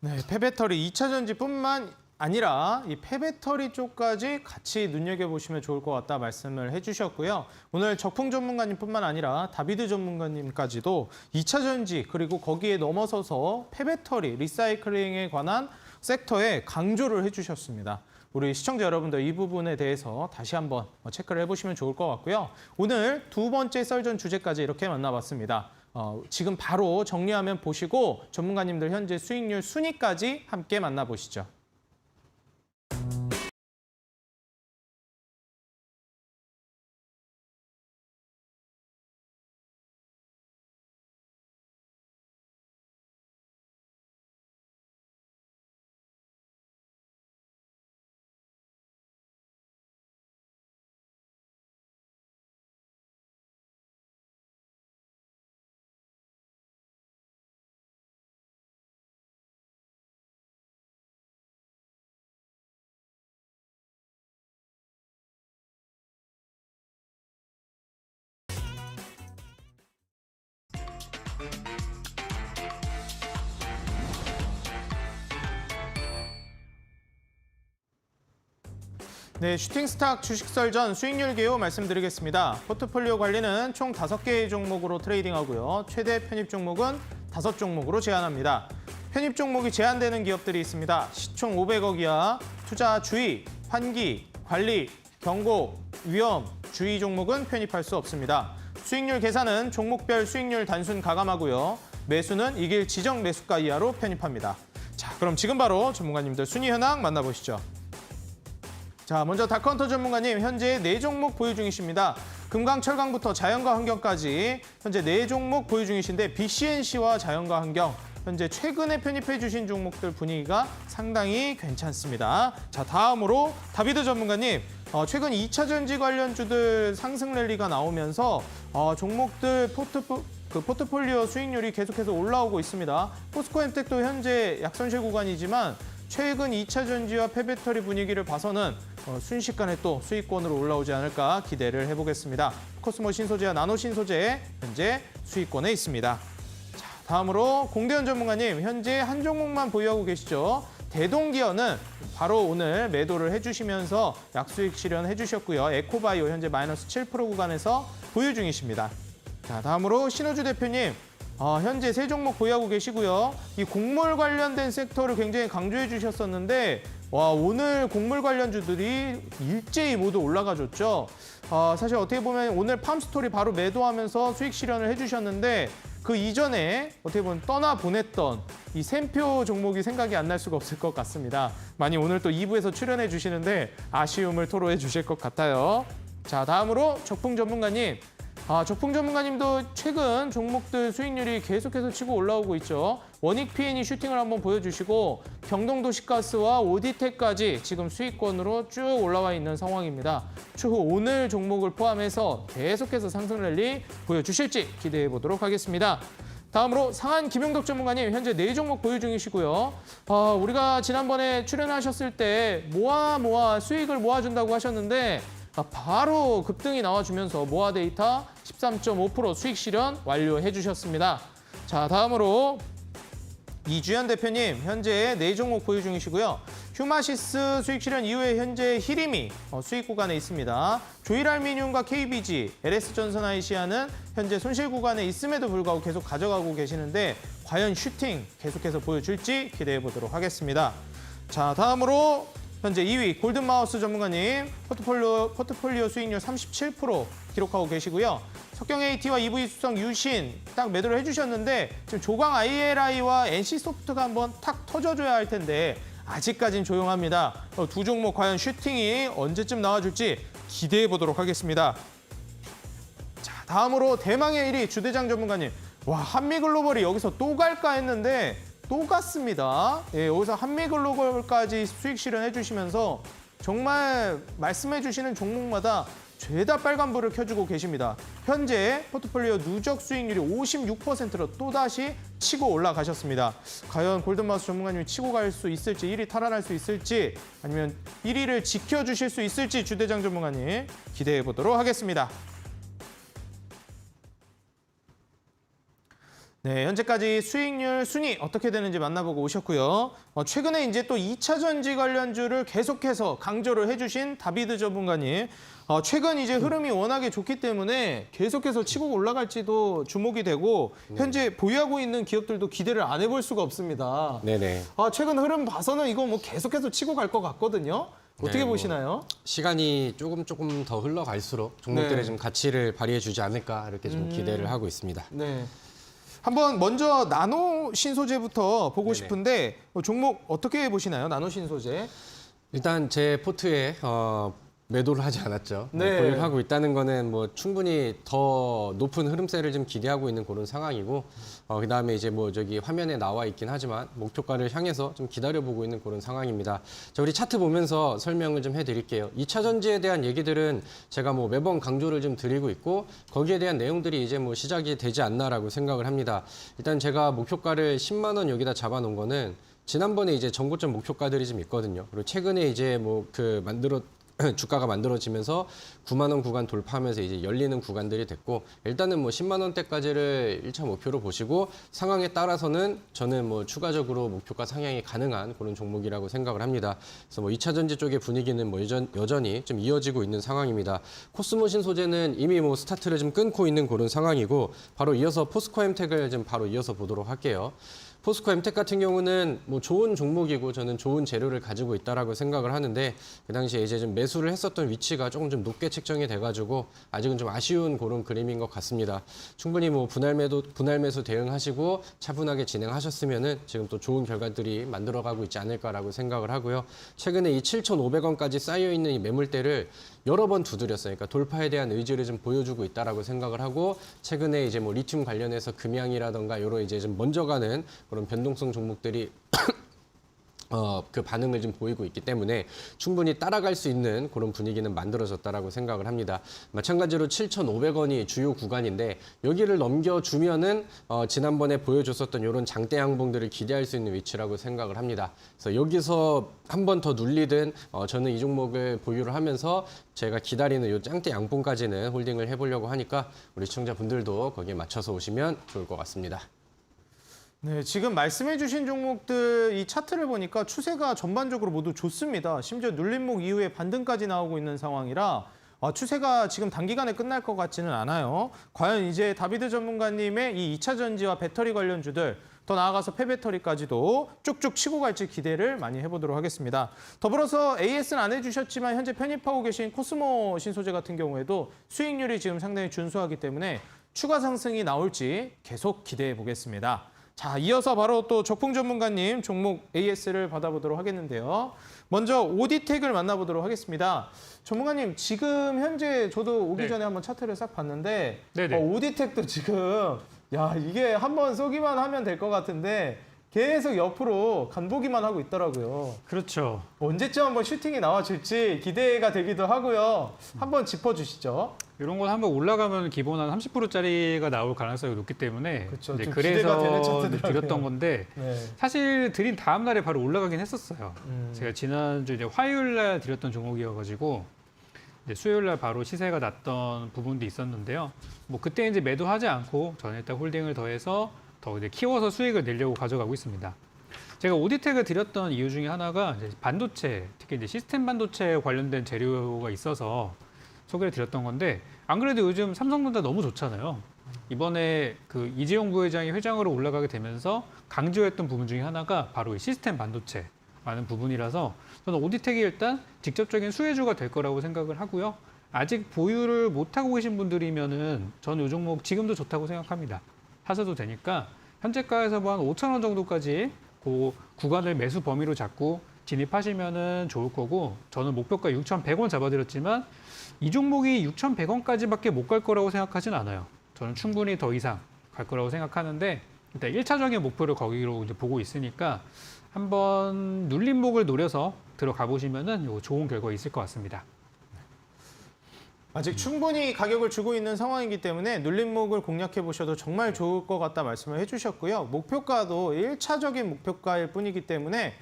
네, 폐배터리 2차 전지뿐만 아니라 이 폐배터리 쪽까지 같이 눈여겨보시면 좋을 것 같다 말씀을 해주셨고요. 오늘 적풍 전문가님뿐만 아니라 다비드 전문가님까지도 2차 전지 그리고 거기에 넘어서서 폐배터리 리사이클링에 관한 섹터에 강조를 해주셨습니다. 우리 시청자 여러분들 이 부분에 대해서 다시 한번 체크를 해보시면 좋을 것 같고요. 오늘 두 번째 썰전 주제까지 이렇게 만나봤습니다. 지금 바로 정리하면 보시고 전문가님들 현재 수익률 순위까지 함께 만나보시죠. 네, 슈팅스탁 주식설 전 수익률 개요 말씀드리겠습니다. 포트폴리오 관리는 총 5개의 종목으로 트레이딩하고요. 최대 편입 종목은 5종목으로 제한합니다. 편입 종목이 제한되는 기업들이 있습니다. 시총 500억 이하, 투자 주의, 환기, 관리, 경고, 위험, 주의 종목은 편입할 수 없습니다. 수익률 계산은 종목별 수익률 단순 가감하고요. 매수는 이길 지정 매수가 이하로 편입합니다. 자, 그럼 지금 바로 전문가님들 순위 현황 만나보시죠. 자, 먼저 다카운터 전문가님, 현재 4종목 보유 중이십니다. 금강, 철강부터 자연과 환경까지 현재 4종목 보유 중이신데 BCNC와 자연과 환경, 현재 최근에 편입해 주신 종목들 분위기가 상당히 괜찮습니다. 자, 다음으로 다비드 전문가님, 최근 2차 전지 관련주들 상승 랠리가 나오면서 종목들 포트폴리오 수익률이 계속해서 올라오고 있습니다. 포스코엠텍도 현재 약손실 구간이지만 최근 2차 전지와 폐배터리 분위기를 봐서는 순식간에 또 수익권으로 올라오지 않을까 기대를 해보겠습니다. 코스모 신소재와 나노 신소재 현재 수익권에 있습니다. 자, 다음으로 공대현 전문가님, 현재 한 종목만 보유하고 계시죠. 대동기어는 바로 오늘 매도를 해주시면서 약수익 실현해 주셨고요. 에코바이오 현재 마이너스 7% 구간에서 보유 중이십니다. 자, 다음으로 신호주 대표님, 현재 3종목 보유하고 계시고요. 이 곡물 관련된 섹터를 굉장히 강조해 주셨었는데 오늘 곡물 관련주들이 일제히 모두 올라가줬죠. 사실 어떻게 보면 오늘 팜스토리 바로 매도하면서 수익 실현을 해주셨는데 그 이전에 어떻게 보면 떠나보냈던 이 샘표 종목이 생각이 안 날 수가 없을 것 같습니다. 많이 오늘 또 2부에서 출연해 주시는데 아쉬움을 토로해 주실 것 같아요. 자, 다음으로 적풍 전문가님. 적풍 전문가님도 최근 종목들 수익률이 계속해서 치고 올라오고 있죠. 원익 P&E 슈팅을 한번 보여주시고 경동도시가스와 오디텍까지 지금 수익권으로 쭉 올라와 있는 상황입니다. 추후 오늘 종목을 포함해서 계속해서 상승 랠리 보여주실지 기대해 보도록 하겠습니다. 다음으로 상한 김용덕 전문가님, 현재 4종목 보유 중이시고요. 우리가 지난번에 출연하셨을 때 모아 수익을 모아준다고 하셨는데 바로 급등이 나와주면서 모아 데이터 13.5% 수익 실현 완료해 주셨습니다. 자, 다음으로 이주연 대표님, 현재 4종목 보유 중이시고요. 휴마시스 수익 실현 이후에 현재 히림이 수익 구간에 있습니다. 조일알미늄과 KBG, LS전선 IC아는 현재 손실 구간에 있음에도 불구하고 계속 가져가고 계시는데 과연 슈팅 계속해서 보여줄지 기대해 보도록 하겠습니다. 자, 다음으로 현재 2위 골든마우스 전문가님, 포트폴리오 수익률 37% 기록하고 계시고요. 석경 AT와 EV 수성 유신 딱 매도를 해주셨는데 지금 조강 ILI와 NC소프트가 한번 탁 터져줘야 할 텐데 아직까진 조용합니다. 두 종목 과연 슈팅이 언제쯤 나와줄지 기대해 보도록 하겠습니다. 자, 다음으로 대망의 1위 주대장 전문가님. 한미글로벌이 여기서 또 갈까 했는데 또 갔습니다. 예, 여기서 한미글로벌까지 수익 실현해 주시면서 정말 말씀해 주시는 종목마다 죄다 빨간불을 켜주고 계십니다. 현재 포트폴리오 누적 수익률이 56%로 또다시 치고 올라가셨습니다. 과연 골든마우스 전문가님이 치고 갈 수 있을지, 1위 탈환할 수 있을지, 아니면 1위를 지켜주실 수 있을지 주대장 전문가님 기대해 보도록 하겠습니다. 네, 현재까지 수익률 순위 어떻게 되는지 만나보고 오셨고요. 최근에 이제 또 2차 전지 관련주를 계속해서 강조를 해주신 다비드 전문가님. 최근 이제 흐름이 워낙에 좋기 때문에 계속해서 치고 올라갈지도 주목이 되고 현재 보유하고 있는 기업들도 기대를 안 해볼 수가 없습니다. 네네. 최근 흐름 봐서는 이거 뭐 계속해서 치고 갈 것 같거든요. 어떻게 보시나요? 시간이 조금 더 흘러갈수록 종목들의 네. 좀 가치를 발휘해주지 않을까 이렇게 좀 기대를 하고 있습니다. 네. 한번 먼저 나노 신소재부터 보고 네네. 싶은데 종목 어떻게 보시나요? 나노 신소재. 일단 제 포트에 매도를 하지 않았죠. 네. 보유를 하고 있다는 거는 뭐 충분히 더 높은 흐름세를 좀 기대하고 있는 그런 상황이고, 그다음에 이제 뭐 저기 화면에 나와 있긴 하지만 목표가를 향해서 좀 기다려보고 있는 그런 상황입니다. 자, 우리 차트 보면서 설명을 좀 해드릴게요. 2차 전지에 대한 얘기들은 제가 뭐 매번 강조를 좀 드리고 있고 거기에 대한 내용들이 이제 뭐 시작이 되지 않나라고 생각을 합니다. 일단 제가 목표가를 10만 원 여기다 잡아놓은 거는 지난번에 이제 전고점 목표가들이 좀 있거든요. 그리고 최근에 이제 뭐 주가가 만들어지면서 9만 원 구간 돌파하면서 이제 열리는 구간들이 됐고 일단은 뭐 10만 원대까지를 1차 목표로 보시고 상황에 따라서는 저는 뭐 추가적으로 목표가 상향이 가능한 그런 종목이라고 생각을 합니다. 그래서 뭐 2차 전지 쪽의 분위기는 뭐 여전히 좀 이어지고 있는 상황입니다. 코스모신 소재는 이미 뭐 스타트를 좀 끊고 있는 그런 상황이고 바로 이어서 포스코 엠텍을 좀 바로 이어서 보도록 할게요. 포스코 엠텍 같은 경우는 뭐 좋은 종목이고 저는 좋은 재료를 가지고 있다라고 생각을 하는데 그 당시에 이제 좀 매수를 했었던 위치가 조금 좀 높게 책정이 돼가지고 아직은 좀 아쉬운 그런 그림인 것 같습니다. 충분히 뭐 분할 매수 대응하시고 차분하게 진행하셨으면은 지금 또 좋은 결과들이 만들어가고 있지 않을까라고 생각을 하고요. 최근에 이 7,500원까지 쌓여 있는 이 매물대를 여러 번 두드렸어요. 그러니까 돌파에 대한 의지를 좀 보여주고 있다라고 생각을 하고 최근에 이제 뭐 리튬 관련해서 금양이라던가 여러 이제 좀 먼저 가는 그런 변동성 종목들이 그 반응을 좀 보이고 있기 때문에 충분히 따라갈 수 있는 그런 분위기는 만들어졌다라고 생각을 합니다. 마찬가지로 7,500원이 주요 구간인데 여기를 넘겨주면은 지난번에 보여줬었던 이런 장대 양봉들을 기대할 수 있는 위치라고 생각을 합니다. 그래서 여기서 한 번 더 눌리든 저는 이 종목을 보유를 하면서 제가 기다리는 이 짱대 양봉까지는 홀딩을 해보려고 하니까 우리 시청자분들도 거기에 맞춰서 오시면 좋을 것 같습니다. 네, 지금 말씀해주신 종목들 이 차트를 보니까 추세가 전반적으로 모두 좋습니다. 심지어 눌림목 이후에 반등까지 나오고 있는 상황이라 추세가 지금 단기간에 끝날 것 같지는 않아요. 과연 이제 다비드 전문가님의 이 2차 전지와 배터리 관련주들 더 나아가서 폐배터리까지도 쭉쭉 치고 갈지 기대를 많이 해보도록 하겠습니다. 더불어서 AS는 안 해주셨지만 현재 편입하고 계신 코스모 신소재 같은 경우에도 수익률이 지금 상당히 준수하기 때문에 추가 상승이 나올지 계속 기대해 보겠습니다. 자, 이어서 바로 또 적풍 전문가님 종목 AS를 받아보도록 하겠는데요. 먼저 오디텍을 만나보도록 하겠습니다. 전문가님, 지금 현재 저도 오기 네. 전에 한번 차트를 싹 봤는데 네네. 오디텍도 지금 이게 한번 쏘기만 하면 될 것 같은데 계속 옆으로 간보기만 하고 있더라고요. 그렇죠. 언제쯤 한번 슈팅이 나와줄지 기대가 되기도 하고요. 한번 짚어주시죠. 이런 건 한번 올라가면 기본 한 30%짜리가 나올 가능성이 높기 때문에 그렇죠. 이제 좀 기대가 되는 그래서 차트더라고요. 드렸던 건데 네. 사실 드린 다음 날에 바로 올라가긴 했었어요. 제가 지난주 이제 화요일 날 드렸던 종목이어가지고 이제 수요일 날 바로 시세가 났던 부분도 있었는데요. 뭐 그때 이제 매도하지 않고 저는 일단 홀딩을 더해서 더 이제 키워서 수익을 내려고 가져가고 있습니다. 제가 오디텍을 드렸던 이유 중에 하나가 이제 반도체, 특히 이제 시스템 반도체 관련된 재료가 있어서 소개를 드렸던 건데 안 그래도 요즘 삼성전자 너무 좋잖아요. 이번에 그 이재용 부회장이 회장으로 올라가게 되면서 강조했던 부분 중에 하나가 바로 이 시스템 반도체 많은 부분이라서 저는 오디텍이 일단 직접적인 수혜주가 될 거라고 생각을 하고요. 아직 보유를 못하고 계신 분들이면은 저는 이 종목 지금도 좋다고 생각합니다. 하셔도 되니까 현재가에서 뭐 한 5,000원 정도까지 그 구간을 매수 범위로 잡고 진입하시면은 좋을 거고 저는 목표가 6,100원 잡아드렸지만 이 종목이 6,100원까지밖에 못 갈 거라고 생각하진 않아요. 저는 충분히 더 이상 갈 거라고 생각하는데 일단 1차적인 목표를 거기로 이제 보고 있으니까 한번 눌림목을 노려서 들어가 보시면은 요 좋은 결과 있을 것 같습니다. 아직 충분히 가격을 주고 있는 상황이기 때문에 눌림목을 공략해 보셔도 정말 좋을 것 같다 말씀을 해주셨고요. 목표가도 1차적인 목표가일 뿐이기 때문에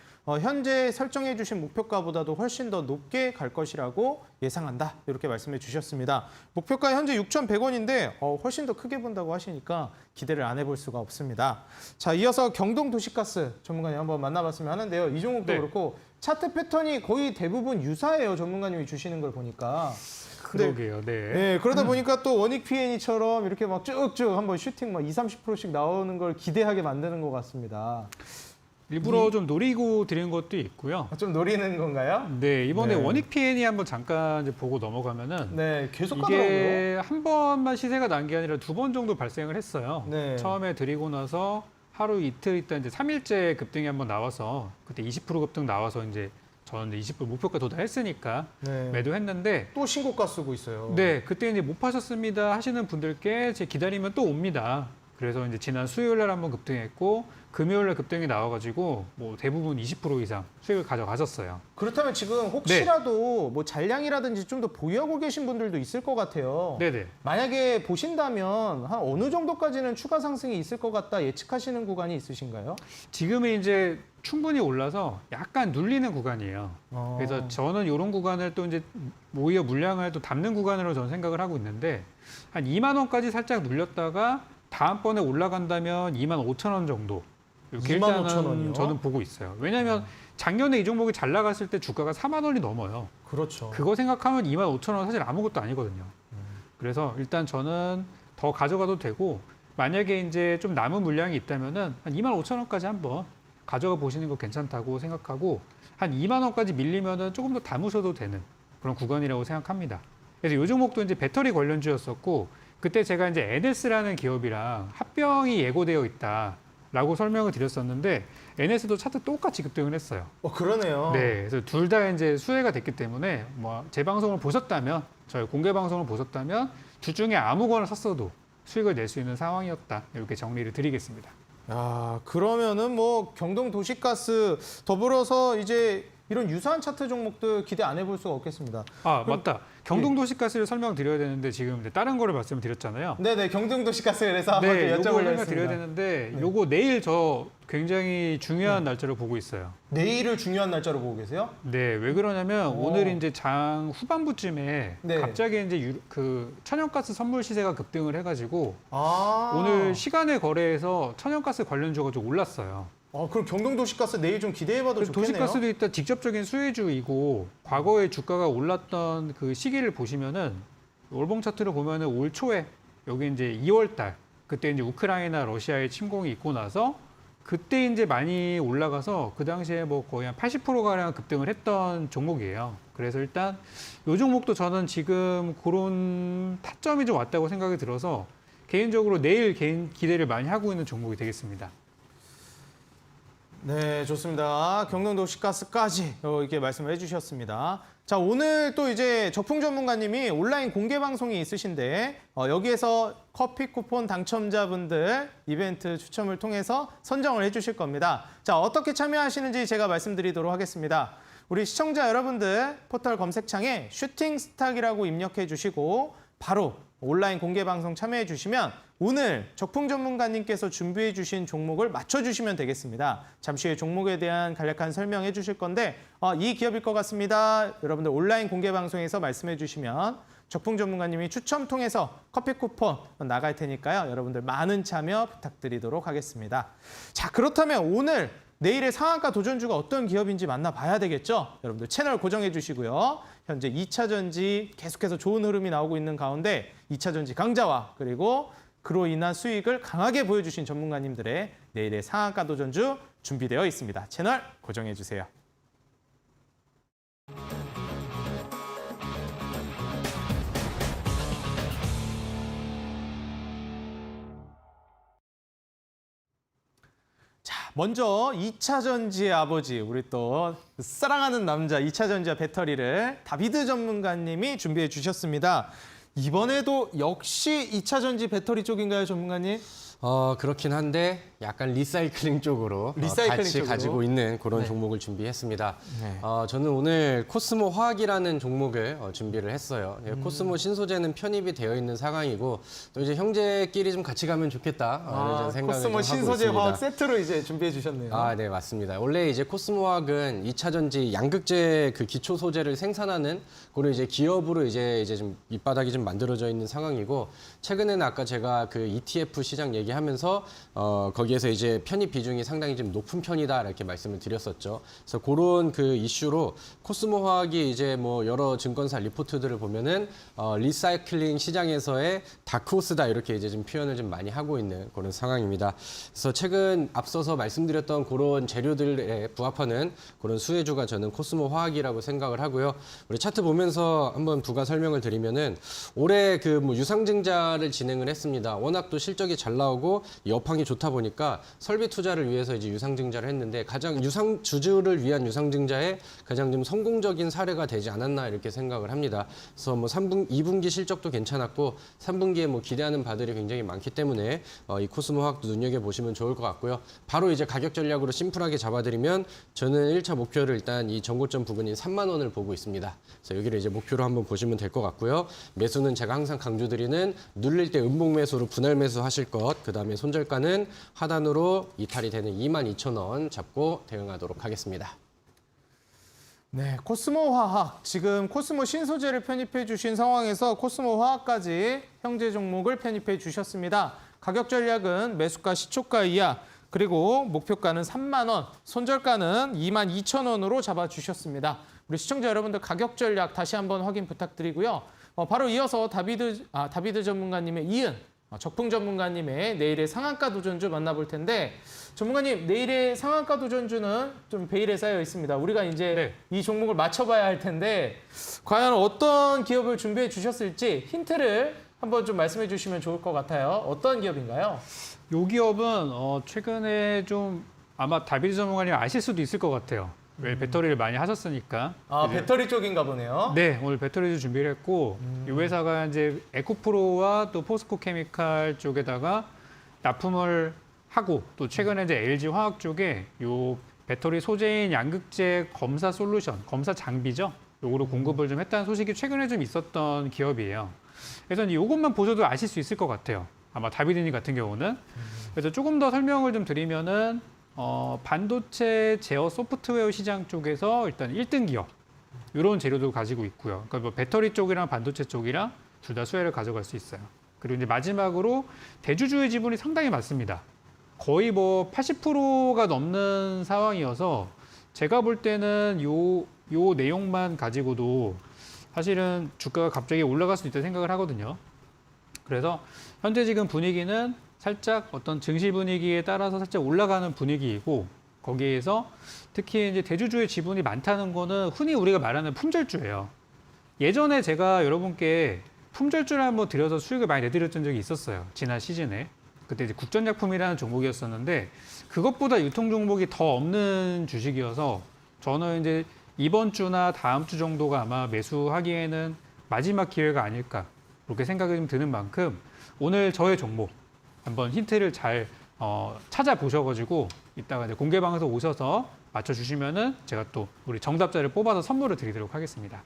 현재 설정해 주신 목표가보다도 훨씬 더 높게 갈 것이라고 예상한다. 이렇게 말씀해 주셨습니다. 목표가 현재 6,100원인데 훨씬 더 크게 본다고 하시니까 기대를 안 해볼 수가 없습니다. 자, 이어서 경동도시가스 전문가님 한번 만나봤으면 하는데요. 이 종목도 네. 그렇고 차트 패턴이 거의 대부분 유사해요. 전문가님이 주시는 걸 보니까. 근데 그러게요. 네. 네, 그러다 보니까 또 원익 P&E처럼 이렇게 막 쭉쭉 한번 슈팅 막 20-30%씩 나오는 걸 기대하게 만드는 것 같습니다. 일부러 좀 노리고 드린 것도 있고요. 좀 노리는 건가요? 네, 이번에 네. 원익 P&E 한번 잠깐 이제 보고 넘어가면은 네, 계속 가더라고요. 이게 한 번만 시세가 난 게 아니라 2번 정도 발생을 했어요. 네. 처음에 드리고 나서 하루 이틀 있다 이제 3일째 급등이 한번 나와서 그때 20% 급등 나와서 이제 저는 이제 20% 목표가 도달했으니까 네. 매도했는데 또 신고가 쓰고 있어요. 네, 그때 이제 못 파셨습니다 하시는 분들께 제 기다리면 또 옵니다. 그래서 이제 지난 수요일 날 한번 급등했고 금요일 날 급등이 나와가지고 뭐 대부분 20% 이상 수익을 가져가셨어요. 그렇다면 지금 혹시라도 뭐 잔량이라든지 좀 더 보유하고 계신 분들도 있을 것 같아요. 네네. 만약에 보신다면 한 어느 정도까지는 추가 상승이 있을 것 같다 예측하시는 구간이 있으신가요? 지금은 이제 충분히 올라서 약간 눌리는 구간이에요. 그래서 저는 이런 구간을 또 이제 오히려 물량을 또 담는 구간으로 저는 생각을 하고 있는데 한 2만 원까지 살짝 눌렸다가 다음번에 올라간다면 2만 5천 원 정도 이렇게 25,000 일단은 원이요? 저는 보고 있어요. 왜냐하면 작년에 이 종목이 잘 나갔을 때 주가가 4만 원이 넘어요. 그렇죠. 그거 생각하면 2만 5천 원 사실 아무것도 아니거든요. 그래서 일단 저는 더 가져가도 되고 만약에 이제 좀 남은 물량이 있다면은 한 2만 5천 원까지 한번 가져가 보시는 거 괜찮다고 생각하고 한 2만 원까지 밀리면은 조금 더 담으셔도 되는 그런 구간이라고 생각합니다. 그래서 이 종목도 이제 배터리 관련주였었고 그때 제가 이제 NS라는 기업이랑 합병이 예고되어 있다라고 설명을 드렸었는데 NS도 차트 똑같이 급등을 했어요. 그러네요. 네, 그래서 둘 다 이제 수혜가 됐기 때문에 뭐 제 방송을 보셨다면 저희 공개 방송을 보셨다면 둘 중에 아무거나 샀어도 수익을 낼 수 있는 상황이었다 이렇게 정리를 드리겠습니다. 야, 그러면은 뭐 경동 도시가스 더불어서 이제 이런 유사한 차트 종목들 기대 안 해볼 수가 없겠습니다. 아 맞다. 경동도시가스를 설명드려야 되는데 지금 이제 다른 거를 말씀드렸잖아요. 네네, 경동 도시가스 그래서 한번 네, 요거 여쭤보려고 설명드려야 했습니다. 되는데 네. 요거 내일 저 굉장히 중요한 날짜로 보고 있어요. 내일을 중요한 날짜로 보고 계세요? 네, 왜 그러냐면 오. 오늘 이제 장 후반부쯤에 네. 갑자기 이제 그 천연가스 선물 시세가 급등을 해가지고 아, 오늘 시간의 거래에서 천연가스 관련주가 좀 올랐어요. 그럼 경동 도시가스 내일 좀 기대해봐도 그래서 좋겠네요. 도시가스도 일단 직접적인 수혜주이고 과거에 주가가 올랐던 그 시기를 보시면은 월봉 차트를 보면은 올 초에 여기 이제 2월 달 그때 이제 우크라이나 러시아의 침공이 있고 나서 그때 이제 많이 올라가서 그 당시에 뭐 거의 한 80% 가량 급등을 했던 종목이에요. 그래서 일단 이 종목도 저는 지금 그런 타점이 좀 왔다고 생각이 들어서 개인적으로 내일 개인 기대를 많이 하고 있는 종목이 되겠습니다. 네, 좋습니다. 경동 도시가스까지 이렇게 말씀을 해주셨습니다. 자, 오늘 또 이제 적풍 전문가님이 온라인 공개 방송이 있으신데 여기에서 커피 쿠폰 당첨자분들 이벤트 추첨을 통해서 선정을 해주실 겁니다. 자, 어떻게 참여하시는지 제가 말씀드리도록 하겠습니다. 우리 시청자 여러분들 포털 검색창에 슈팅스탁이라고 입력해 주시고 바로 온라인 공개 방송 참여해 주시면 오늘 적풍 전문가님께서 준비해 주신 종목을 맞춰주시면 되겠습니다. 잠시 후에 종목에 대한 간략한 설명해 주실 건데 이 기업일 것 같습니다. 여러분들 온라인 공개 방송에서 말씀해 주시면 적풍 전문가님이 추첨 통해서 커피 쿠폰 나갈 테니까요. 여러분들 많은 참여 부탁드리도록 하겠습니다. 자, 그렇다면 오늘 내일의 상한가 도전주가 어떤 기업인지 만나봐야 되겠죠? 여러분들 채널 고정해 주시고요. 현재 2차 전지 계속해서 좋은 흐름이 나오고 있는 가운데 2차 전지 강자와 그리고 그로 인한 수익을 강하게 보여주신 전문가님들의 내일의 상한가 도전주 준비되어 있습니다. 채널 고정해 주세요. 먼저 2차 전지의 아버지, 우리 또 사랑하는 남자 2차 전지와 배터리를 다비드 전문가님이 준비해 주셨습니다. 이번에도 역시 2차 전지 배터리 쪽인가요, 전문가님? 그렇긴 한데 약간 리사이클링 쪽으로 리사이클링 같이 쪽으로. 가지고 있는 그런 네. 종목을 준비했습니다. 네. 저는 오늘 코스모 화학이라는 종목을 준비를 했어요. 코스모 신소재는 편입이 되어 있는 상황이고 또 이제 형제끼리 좀 같이 가면 좋겠다 이런 생각을 좀 코스모 하고 신소재 있습니다. 화학 세트로 이제 준비해 주셨네요. 네, 맞습니다. 원래 이제 코스모 화학은 2차 전지 양극재 그 기초 소재를 생산하는 그런 이제 기업으로 이제 좀 밑바닥이 좀 만들어져 있는 상황이고 최근에는 아까 제가 그 ETF 시장 얘기하면서 거기에서 이제 편입 비중이 상당히 좀 높은 편이다 이렇게 말씀을 드렸었죠. 그래서 그런 그 이슈로 코스모 화학이 이제 뭐 여러 증권사 리포트들을 보면은 리사이클링 시장에서의 다크호스다 이렇게 이제 좀 표현을 좀 많이 하고 있는 그런 상황입니다. 그래서 최근 앞서서 말씀드렸던 그런 재료들에 부합하는 그런 수혜주가 저는 코스모 화학이라고 생각을 하고요. 우리 차트 보면서 한번 부가 설명을 드리면은 올해 그 뭐 유상증자를 진행을 했습니다. 워낙 또 실적이 잘 나오고 여팡이 좋다 보니까 보니까 설비 투자를 위해서 이제 유상증자를 했는데 가장 주주를 위한 유상증자의 가장 좀 성공적인 사례가 되지 않았나 이렇게 생각을 합니다. 그래서 뭐 2분기 실적도 괜찮았고 3분기에 뭐 기대하는 바들이 굉장히 많기 때문에 이 코스모 화학도 눈여겨보시면 좋을 것 같고요. 바로 이제 가격 전략으로 심플하게 잡아드리면 저는 1차 목표를 일단 이 전고점 부근인 3만 원을 보고 있습니다. 그래서 여기를 이제 목표로 한번 보시면 될 것 같고요. 매수는 제가 항상 강조드리는 눌릴 때 음봉 매수로 분할 매수 하실 것, 그다음에 손절가는 하단으로 이탈이 되는 22,000원 잡고 대응하도록 하겠습니다. 네, 코스모 화학. 지금 코스모 신소재를 편입해 주신 상황에서 코스모 화학까지 형제 종목을 편입해 주셨습니다. 가격 전략은 매수가 시초가 이하, 그리고 목표가는 3만 원, 손절가는 22,000원으로 잡아주셨습니다. 우리 시청자 여러분들 가격 전략 다시 한번 확인 부탁드리고요. 바로 이어서 다비드 전문가님의 이은, 적풍 전문가님의 내일의 상한가 도전주 만나볼 텐데, 전문가님, 내일의 상한가 도전주는 좀 베일에 쌓여 있습니다. 우리가 이제 이 종목을 맞춰봐야 할 텐데, 과연 어떤 기업을 준비해 주셨을지 힌트를 한번 좀 말씀해 주시면 좋을 것 같아요. 어떤 기업인가요? 이 기업은 최근에 좀 아마 다비드 전문가님 아실 수도 있을 것 같아요. 왜 배터리를 많이 하셨으니까. 배터리 쪽인가 보네요. 네, 오늘 배터리도 준비를 했고 이 회사가 이제 에코프로와 또 포스코 케미칼 쪽에다가 납품을 하고 또 최근에 이제 LG 화학 쪽에 요 배터리 소재인 양극재 검사 솔루션, 검사 장비죠. 요거를 공급을 좀 했다는 소식이 최근에 좀 있었던 기업이에요. 그래서 이것만 보셔도 아실 수 있을 것 같아요. 아마 다비드님 같은 경우는. 그래서 조금 더 설명을 좀 드리면은 반도체 제어 소프트웨어 시장 쪽에서 일단 1등 기업 이런 재료도 가지고 있고요. 그러니까 뭐 배터리 쪽이랑 반도체 쪽이랑 둘 다 수혜를 가져갈 수 있어요. 그리고 이제 마지막으로 대주주의 지분이 상당히 많습니다. 거의 뭐 80%가 넘는 상황이어서 제가 볼 때는 요 내용만 가지고도 사실은 주가가 갑자기 올라갈 수 있다고 생각을 하거든요. 그래서 현재 지금 분위기는 살짝 어떤 증시 분위기에 따라서 살짝 올라가는 분위기이고 거기에서 특히 이제 대주주의 지분이 많다는 거는 흔히 우리가 말하는 품절주예요. 예전에 제가 여러분께 품절주를 한번 들여서 수익을 많이 내드렸던 적이 있었어요. 지난 시즌에. 그때 이제 국전약품이라는 종목이었었는데 그것보다 유통 종목이 더 없는 주식이어서 저는 이제 이번 주나 다음 주 정도가 아마 매수하기에는 마지막 기회가 아닐까 그렇게 생각이 좀 드는 만큼 오늘 저의 종목 한번 힌트를 잘 찾아보셔가지고 이따가 이제 공개 방송 오셔서 맞춰주시면은 제가 또 우리 정답자를 뽑아서 선물을 드리도록 하겠습니다.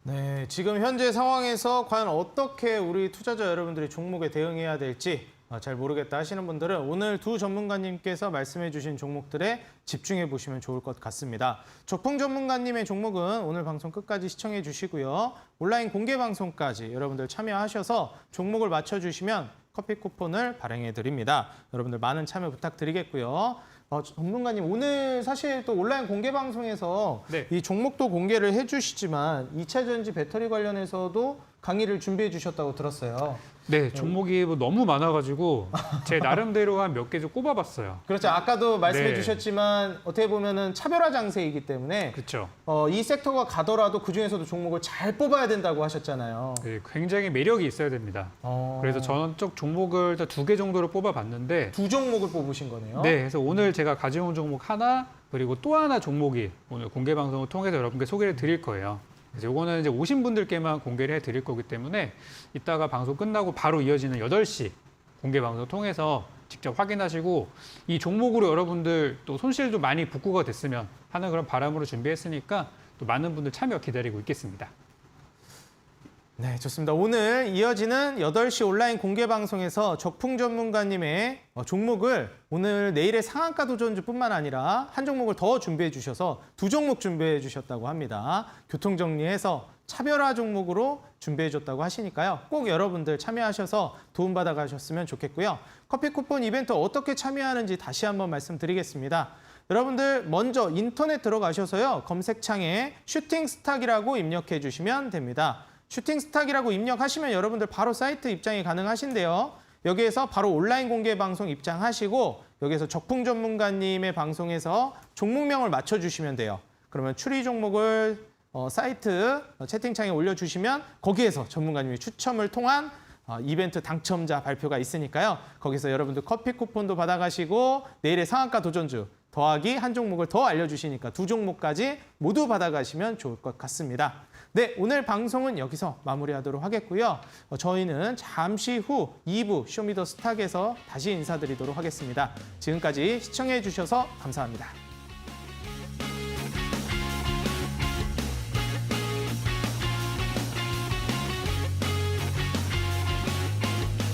네, 지금 현재 상황에서 과연 어떻게 우리 투자자 여러분들이 종목에 대응해야 될지 잘 모르겠다 하시는 분들은 오늘 두 전문가님께서 말씀해 주신 종목들에 집중해 보시면 좋을 것 같습니다. 적풍 전문가님의 종목은 오늘 방송 끝까지 시청해 주시고요. 온라인 공개 방송까지 여러분들 참여하셔서 종목을 맞춰주시면 커피 쿠폰을 발행해 드립니다. 여러분들 많은 참여 부탁드리겠고요. 전문가님, 오늘 사실 또 온라인 공개 방송에서 이 종목도 공개를 해주시지만 2차 전지 배터리 관련해서도 강의를 준비해 주셨다고 들었어요. 네, 종목이 뭐 너무 많아가지고 제 나름대로 한 몇 개 좀 꼽아봤어요. 그렇죠. 아까도 말씀해 주셨지만 어떻게 보면은 차별화 장세이기 때문에 그렇죠. 이 섹터가 가더라도 그중에서도 종목을 잘 뽑아야 된다고 하셨잖아요. 네, 굉장히 매력이 있어야 됩니다. 그래서 저는 쪽 종목을 2개 정도로 뽑아봤는데 두 종목을 뽑으신 거네요. 네, 그래서 오늘 제가 가져온 종목 하나 그리고 또 하나 종목이 오늘 공개 방송을 통해서 여러분께 소개를 드릴 거예요. 그래서 이거는 이제 오신 분들께만 공개를 해드릴 거기 때문에 이따가 방송 끝나고 바로 이어지는 8시 공개 방송 통해서 직접 확인하시고 이 종목으로 여러분들 또 손실도 많이 복구가 됐으면 하는 그런 바람으로 준비했으니까 또 많은 분들 참여 기다리고 있겠습니다. 네, 좋습니다. 오늘 이어지는 8시 온라인 공개 방송에서 적풍 전문가님의 종목을 오늘 내일의 상한가 도전주뿐만 아니라 한 종목을 더 준비해 주셔서 두 종목 준비해 주셨다고 합니다. 교통 정리해서 차별화 종목으로 준비해 줬다고 하시니까요. 꼭 여러분들 참여하셔서 도움받아 가셨으면 좋겠고요. 커피 쿠폰 이벤트 어떻게 참여하는지 다시 한번 말씀드리겠습니다. 여러분들 먼저 인터넷 들어가셔서요. 검색창에 슈팅스탁이라고 입력해 주시면 됩니다. 슈팅스탁이라고 입력하시면 여러분들 바로 사이트 입장이 가능하신데요. 여기에서 바로 온라인 공개 방송 입장하시고 여기에서 적풍 전문가님의 방송에서 종목명을 맞춰주시면 돼요. 그러면 추리 종목을 사이트 채팅창에 올려주시면 거기에서 전문가님이 추첨을 통한 이벤트 당첨자 발표가 있으니까요. 거기서 여러분들 커피 쿠폰도 받아가시고 내일의 상한가 도전주 더하기 한 종목을 더 알려주시니까 두 종목까지 모두 받아가시면 좋을 것 같습니다. 네, 오늘 방송은 여기서 마무리하도록 하겠고요. 저희는 잠시 후 2부 쇼미더스탁에서 다시 인사드리도록 하겠습니다. 지금까지 시청해 주셔서 감사합니다.